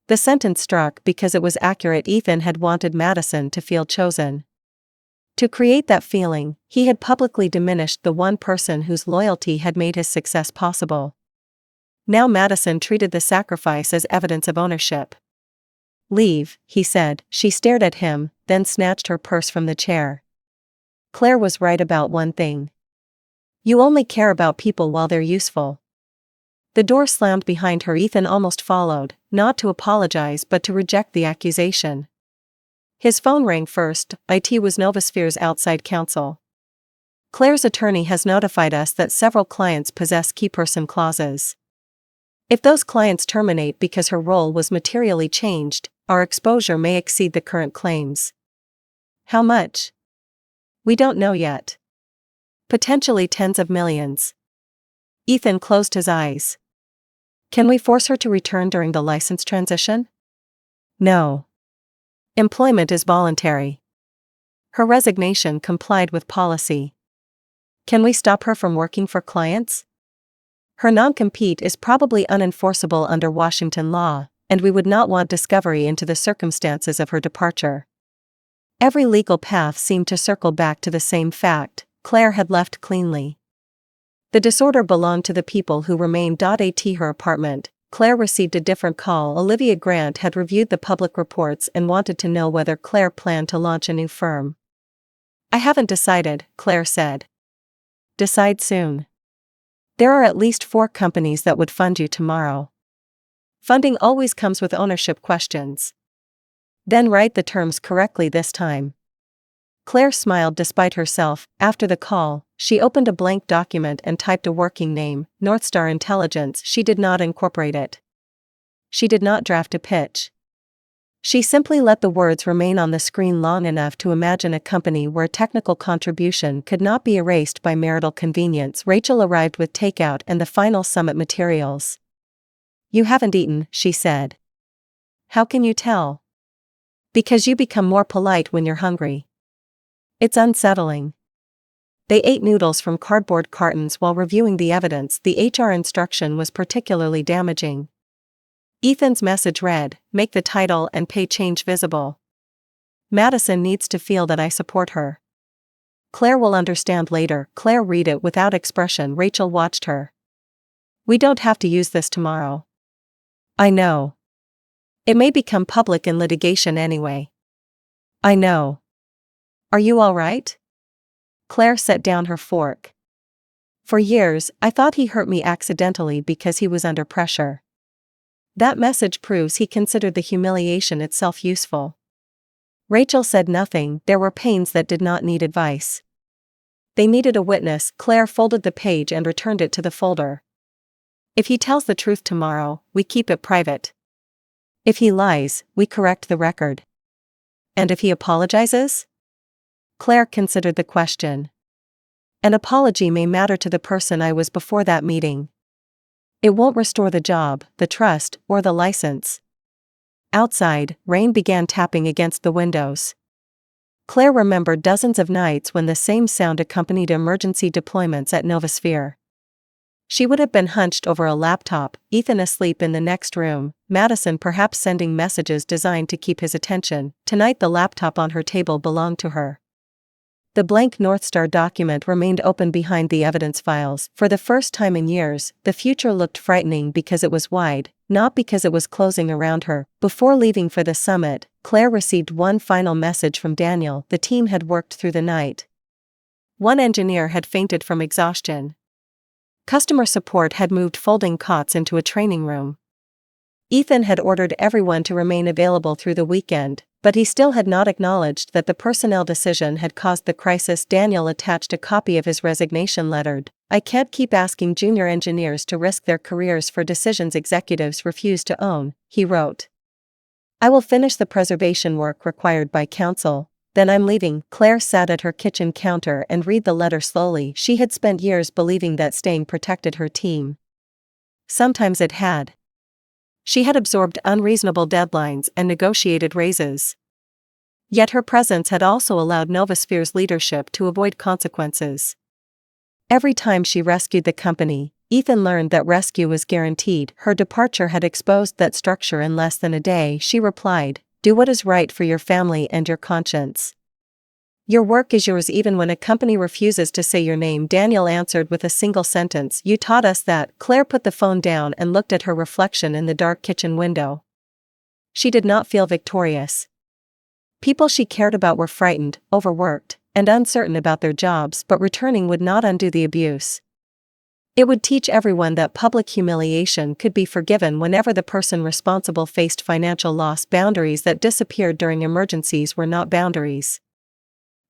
The sentence struck because it was accurate. Ethan had wanted Madison to feel chosen. To create that feeling, he had publicly diminished the one person whose loyalty had made his success possible. Now Madison treated the sacrifice as evidence of ownership. Leave, he said. She stared at him, then snatched her purse from the chair. Claire was right about one thing. You only care about people while they're useful. The door slammed behind her. Ethan almost followed, not to apologize but to reject the accusation. His phone rang first. It was Novasphere's outside counsel. Claire's attorney has notified us that several clients possess key-person clauses. If those clients terminate because her role was materially changed, our exposure may exceed the current claims. How much? We don't know yet. Potentially tens of millions. Ethan closed his eyes. Can we force her to return during the license transition? No. Employment is voluntary. Her resignation complied with policy. Can we stop her from working for clients? Her non-compete is probably unenforceable under Washington law, and we would not want discovery into the circumstances of her departure. Every legal path seemed to circle back to the same fact: Claire had left cleanly. The disorder belonged to the people who remained. At her apartment, Claire received a different call. Olivia Grant had reviewed the public reports and wanted to know whether Claire planned to launch a new firm. I haven't decided, Claire said. Decide soon. There are at least 4 companies that would fund you tomorrow. Funding always comes with ownership questions. Then write the terms correctly this time. Claire smiled despite herself. After the call, she opened a blank document and typed a working name, Northstar Intelligence. She did not incorporate it. She did not draft a pitch. She simply let the words remain on the screen long enough to imagine a company where technical contribution could not be erased by marital convenience. Rachel arrived with takeout and the final summit materials. You haven't eaten, she said. How can you tell? Because you become more polite when you're hungry. It's unsettling. They ate noodles from cardboard cartons while reviewing the evidence. The HR instruction was particularly damaging. Ethan's message read, make the title and pay change visible. Madison needs to feel that I support her. Claire will understand later. Claire read it without expression. Rachel watched her. We don't have to use this tomorrow. I know. It may become public in litigation anyway. I know. Are you all right? Claire set down her fork. For years, I thought he hurt me accidentally because he was under pressure. That message proves he considered the humiliation itself useful. Rachel said nothing. There were pains that did not need advice. They needed a witness. Claire folded the page and returned it to the folder. If he tells the truth tomorrow, we keep it private. If he lies, we correct the record. And if he apologizes? Claire considered the question. An apology may matter to the person I was before that meeting. It won't restore the job, the trust, or the license. Outside, rain began tapping against the windows. Claire remembered dozens of nights when the same sound accompanied emergency deployments at Novosphere. She would have been hunched over a laptop, Ethan asleep in the next room, Madison perhaps sending messages designed to keep his attention. Tonight the laptop on her table belonged to her. The blank North Star document remained open behind the evidence files. For the first time in years, the future looked frightening because it was wide, not because it was closing around her. Before leaving for the summit, Claire received one final message from Daniel. The team had worked through the night. One engineer had fainted from exhaustion. Customer support had moved folding cots into a training room. Ethan had ordered everyone to remain available through the weekend, but he still had not acknowledged that the personnel decision had caused the crisis. Daniel attached a copy of his resignation letter. I can't keep asking junior engineers to risk their careers for decisions executives refuse to own, he wrote. I will finish the preservation work required by council, then I'm leaving. Claire sat at her kitchen counter and read the letter slowly. She had spent years believing that staying protected her team. Sometimes it had. She had absorbed unreasonable deadlines and negotiated raises. Yet her presence had also allowed Novosphere's leadership to avoid consequences. Every time she rescued the company, Ethan learned that rescue was guaranteed. Her departure had exposed that structure in less than a day. She replied, do what is right for your family and your conscience. Your work is yours even when a company refuses to say your name. Daniel answered with a single sentence. You taught us that. Claire put the phone down and looked at her reflection in the dark kitchen window. She did not feel victorious. People she cared about were frightened, overworked, and uncertain about their jobs, but returning would not undo the abuse. It would teach everyone that public humiliation could be forgiven whenever the person responsible faced financial loss. Boundaries that disappeared during emergencies were not boundaries.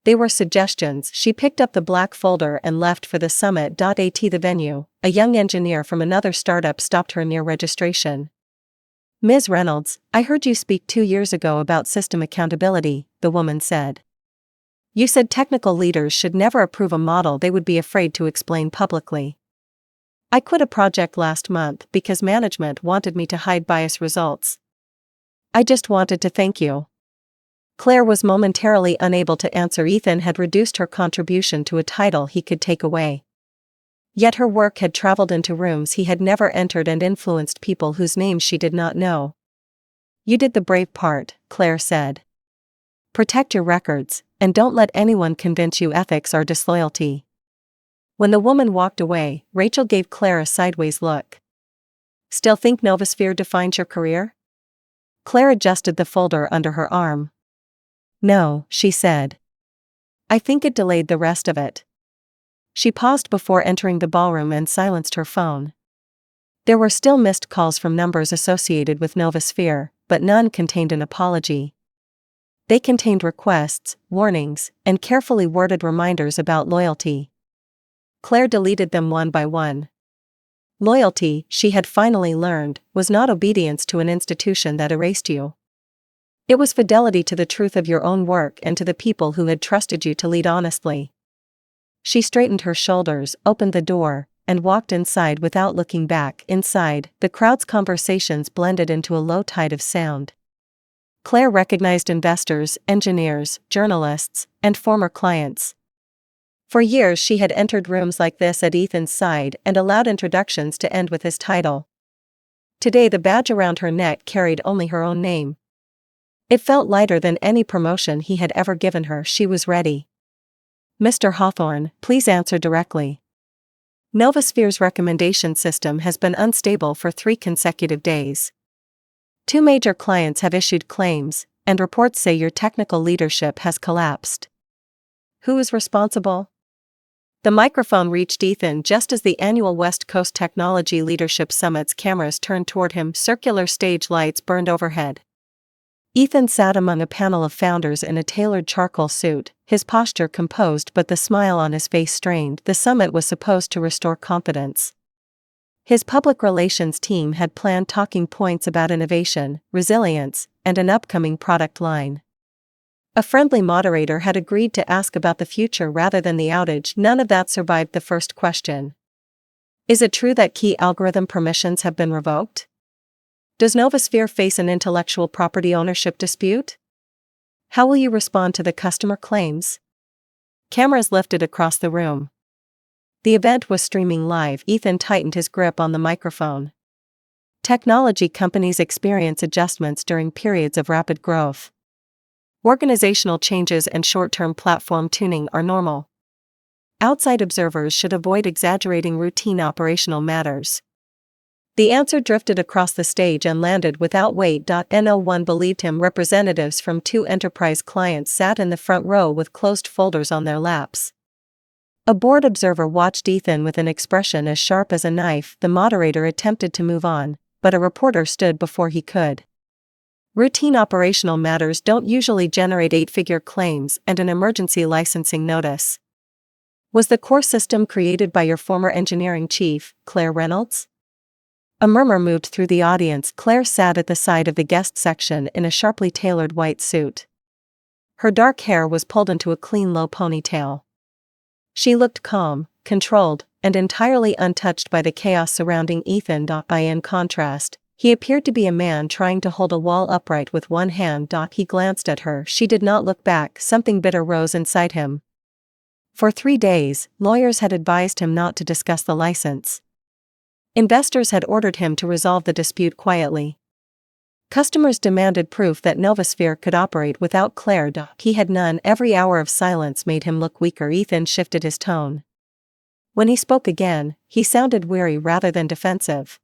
They were suggestions. She picked up the black folder and left for the summit. At the venue, a young engineer from another startup stopped her near registration. Ms. Reynolds, I heard you speak 2 years ago about system accountability, the woman said. You said technical leaders should never approve a model they would be afraid to explain publicly. I quit a project last month because management wanted me to hide bias results. I just wanted to thank you. Claire was momentarily unable to answer. Ethan had reduced her contribution to a title he could take away. Yet her work had traveled into rooms he had never entered and influenced people whose names she did not know. You did the brave part, Claire said. Protect your records, and don't let anyone convince you ethics are disloyalty. When the woman walked away, Rachel gave Claire a sideways look. Still think Novosphere defines your career? Claire adjusted the folder under her arm. No, she said. I think it delayed the rest of it. She paused before entering the ballroom and silenced her phone. There were still missed calls from numbers associated with Novosphere, but none contained an apology. They contained requests, warnings, and carefully worded reminders about loyalty. Claire deleted them one by one. Loyalty, she had finally learned, was not obedience to an institution that erased you. It was fidelity to the truth of your own work and to the people who had trusted you to lead honestly. She straightened her shoulders, opened the door, and walked inside without looking back. Inside, the crowd's conversations blended into a low tide of sound. Claire recognized investors, engineers, journalists, and former clients. For years she had entered rooms like this at Ethan's side and allowed introductions to end with his title. Today the badge around her neck carried only her own name. It felt lighter than any promotion he had ever given her. She was ready. Mr. Hawthorne, please answer directly. Novasphere's recommendation system has been unstable for 3 consecutive days. 2 major clients have issued claims, and reports say your technical leadership has collapsed. Who is responsible? The microphone reached Ethan just as the annual West Coast Technology Leadership Summit's cameras turned toward him. Circular stage lights burned overhead. Ethan sat among a panel of founders in a tailored charcoal suit, his posture composed but the smile on his face strained. The summit was supposed to restore confidence. His public relations team had planned talking points about innovation, resilience, and an upcoming product line. A friendly moderator had agreed to ask about the future rather than the outage. None of that survived the first question. Is it true that key algorithm permissions have been revoked? Does Novasphere face an intellectual property ownership dispute? How will you respond to the customer claims? Cameras lifted across the room. The event was streaming live. Ethan tightened his grip on the microphone. Technology companies experience adjustments during periods of rapid growth. Organizational changes and short-term platform tuning are normal. Outside observers should avoid exaggerating routine operational matters. The answer drifted across the stage and landed without weight. No one believed him. Representatives from 2 enterprise clients sat in the front row with closed folders on their laps. A bored observer watched Ethan with an expression as sharp as a knife. The moderator attempted to move on, but a reporter stood before he could. Routine operational matters don't usually generate 8-figure claims and an emergency licensing notice. Was the core system created by your former engineering chief, Claire Reynolds? A murmur moved through the audience. Claire sat at the side of the guest section in a sharply tailored white suit. Her dark hair was pulled into a clean low ponytail. She looked calm, controlled, and entirely untouched by the chaos surrounding Ethan. In contrast, he appeared to be a man trying to hold a wall upright with one hand. He glanced at her. She did not look back. Something bitter rose inside him. For 3 days, lawyers had advised him not to discuss the license. Investors had ordered him to resolve the dispute quietly. Customers demanded proof that Novasphere could operate without Claire. He had none. Every hour of silence made him look weaker. Ethan shifted his tone. When he spoke again, he sounded weary rather than defensive.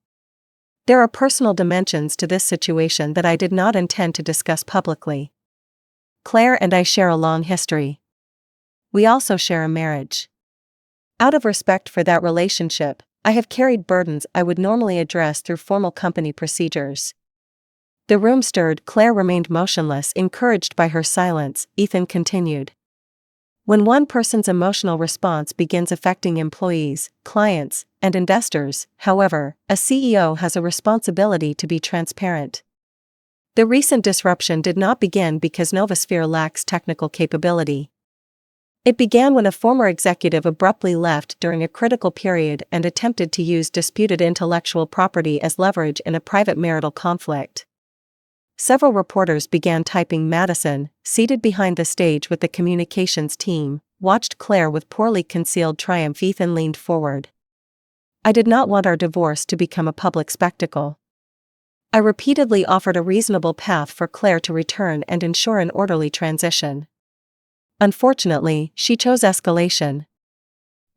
There are personal dimensions to this situation that I did not intend to discuss publicly. Claire and I share a long history. We also share a marriage. Out of respect for that relationship, I have carried burdens I would normally address through formal company procedures. The room stirred. Claire remained motionless, encouraged by her silence. Ethan continued. When one person's emotional response begins affecting employees, clients, and investors, however, a CEO has a responsibility to be transparent. The recent disruption did not begin because Novasphere lacks technical capability. It began when a former executive abruptly left during a critical period and attempted to use disputed intellectual property as leverage in a private marital conflict. Several reporters began typing. Madison, seated behind the stage with the communications team, watched Claire with poorly concealed triumph. Ethan leaned forward. I did not want our divorce to become a public spectacle. I repeatedly offered a reasonable path for Claire to return and ensure an orderly transition. Unfortunately, she chose escalation.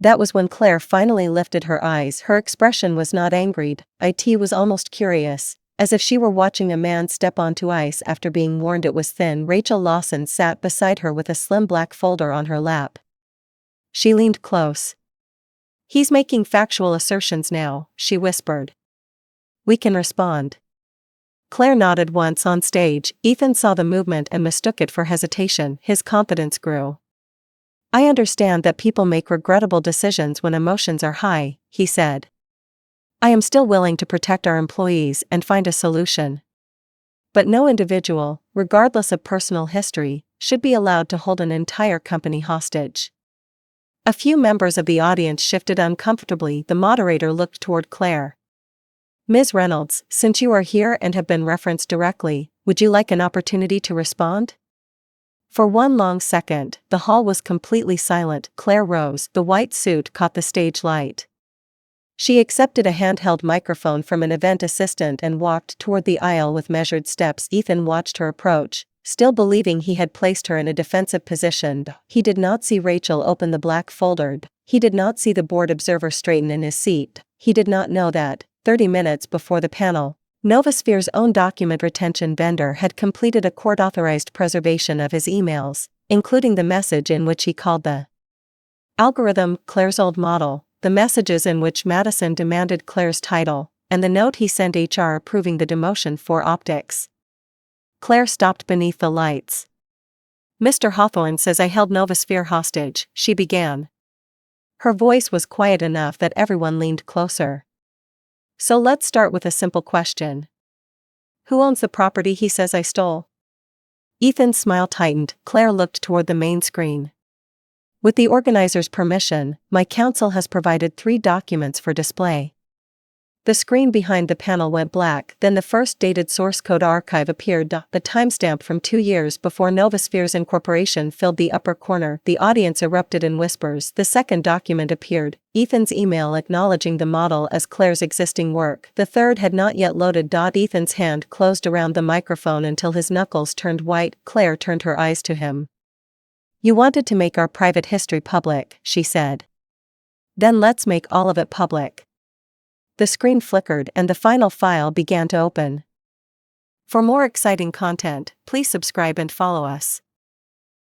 That was when Claire finally lifted her eyes. Her expression was not angry. It was almost curious, as if she were watching a man step onto ice after being warned it was thin. Rachel Lawson sat beside her with a slim black folder on her lap. She leaned close. He's making factual assertions now, she whispered. We can respond. Claire nodded once on stage. Ethan saw the movement and mistook it for hesitation. His confidence grew. I understand that people make regrettable decisions when emotions are high, he said. I am still willing to protect our employees and find a solution. But no individual, regardless of personal history, should be allowed to hold an entire company hostage. A few members of the audience shifted uncomfortably. The moderator looked toward Claire. Ms. Reynolds, since you are here and have been referenced directly, would you like an opportunity to respond? For one long second, the hall was completely silent. Claire rose. The white suit caught the stage light. She accepted a handheld microphone from an event assistant and walked toward the aisle with measured steps. Ethan watched her approach, still believing he had placed her in a defensive position. He did not see Rachel open the black folder. He did not see the board observer straighten in his seat. He did not know that, 30 minutes before the panel, Novasphere's own document retention vendor had completed a court-authorized preservation of his emails, including the message in which he called the algorithm Claire's old model, the messages in which Madison demanded Claire's title, and the note he sent HR approving the demotion for optics. Claire stopped beneath the lights. "Mr. Hawthorne says I held Novasphere hostage," she began. Her voice was quiet enough that everyone leaned closer. "So let's start with a simple question. Who owns the property he says I stole?" Ethan's smile tightened. Claire looked toward the main screen. "With the organizer's permission, my counsel has provided 3 documents for display." The screen behind the panel went black, then the first dated source code archive appeared. The timestamp from 2 years before Novasphere's incorporation filled the upper corner. The audience erupted in whispers. The second document appeared, Ethan's email acknowledging the model as Claire's existing work. The third had not yet loaded. Ethan's hand closed around the microphone until his knuckles turned white. Claire turned her eyes to him. "You wanted to make our private history public," she said. "Then let's make all of it public." The screen flickered and the final file began to open. For more exciting content, please subscribe and follow us.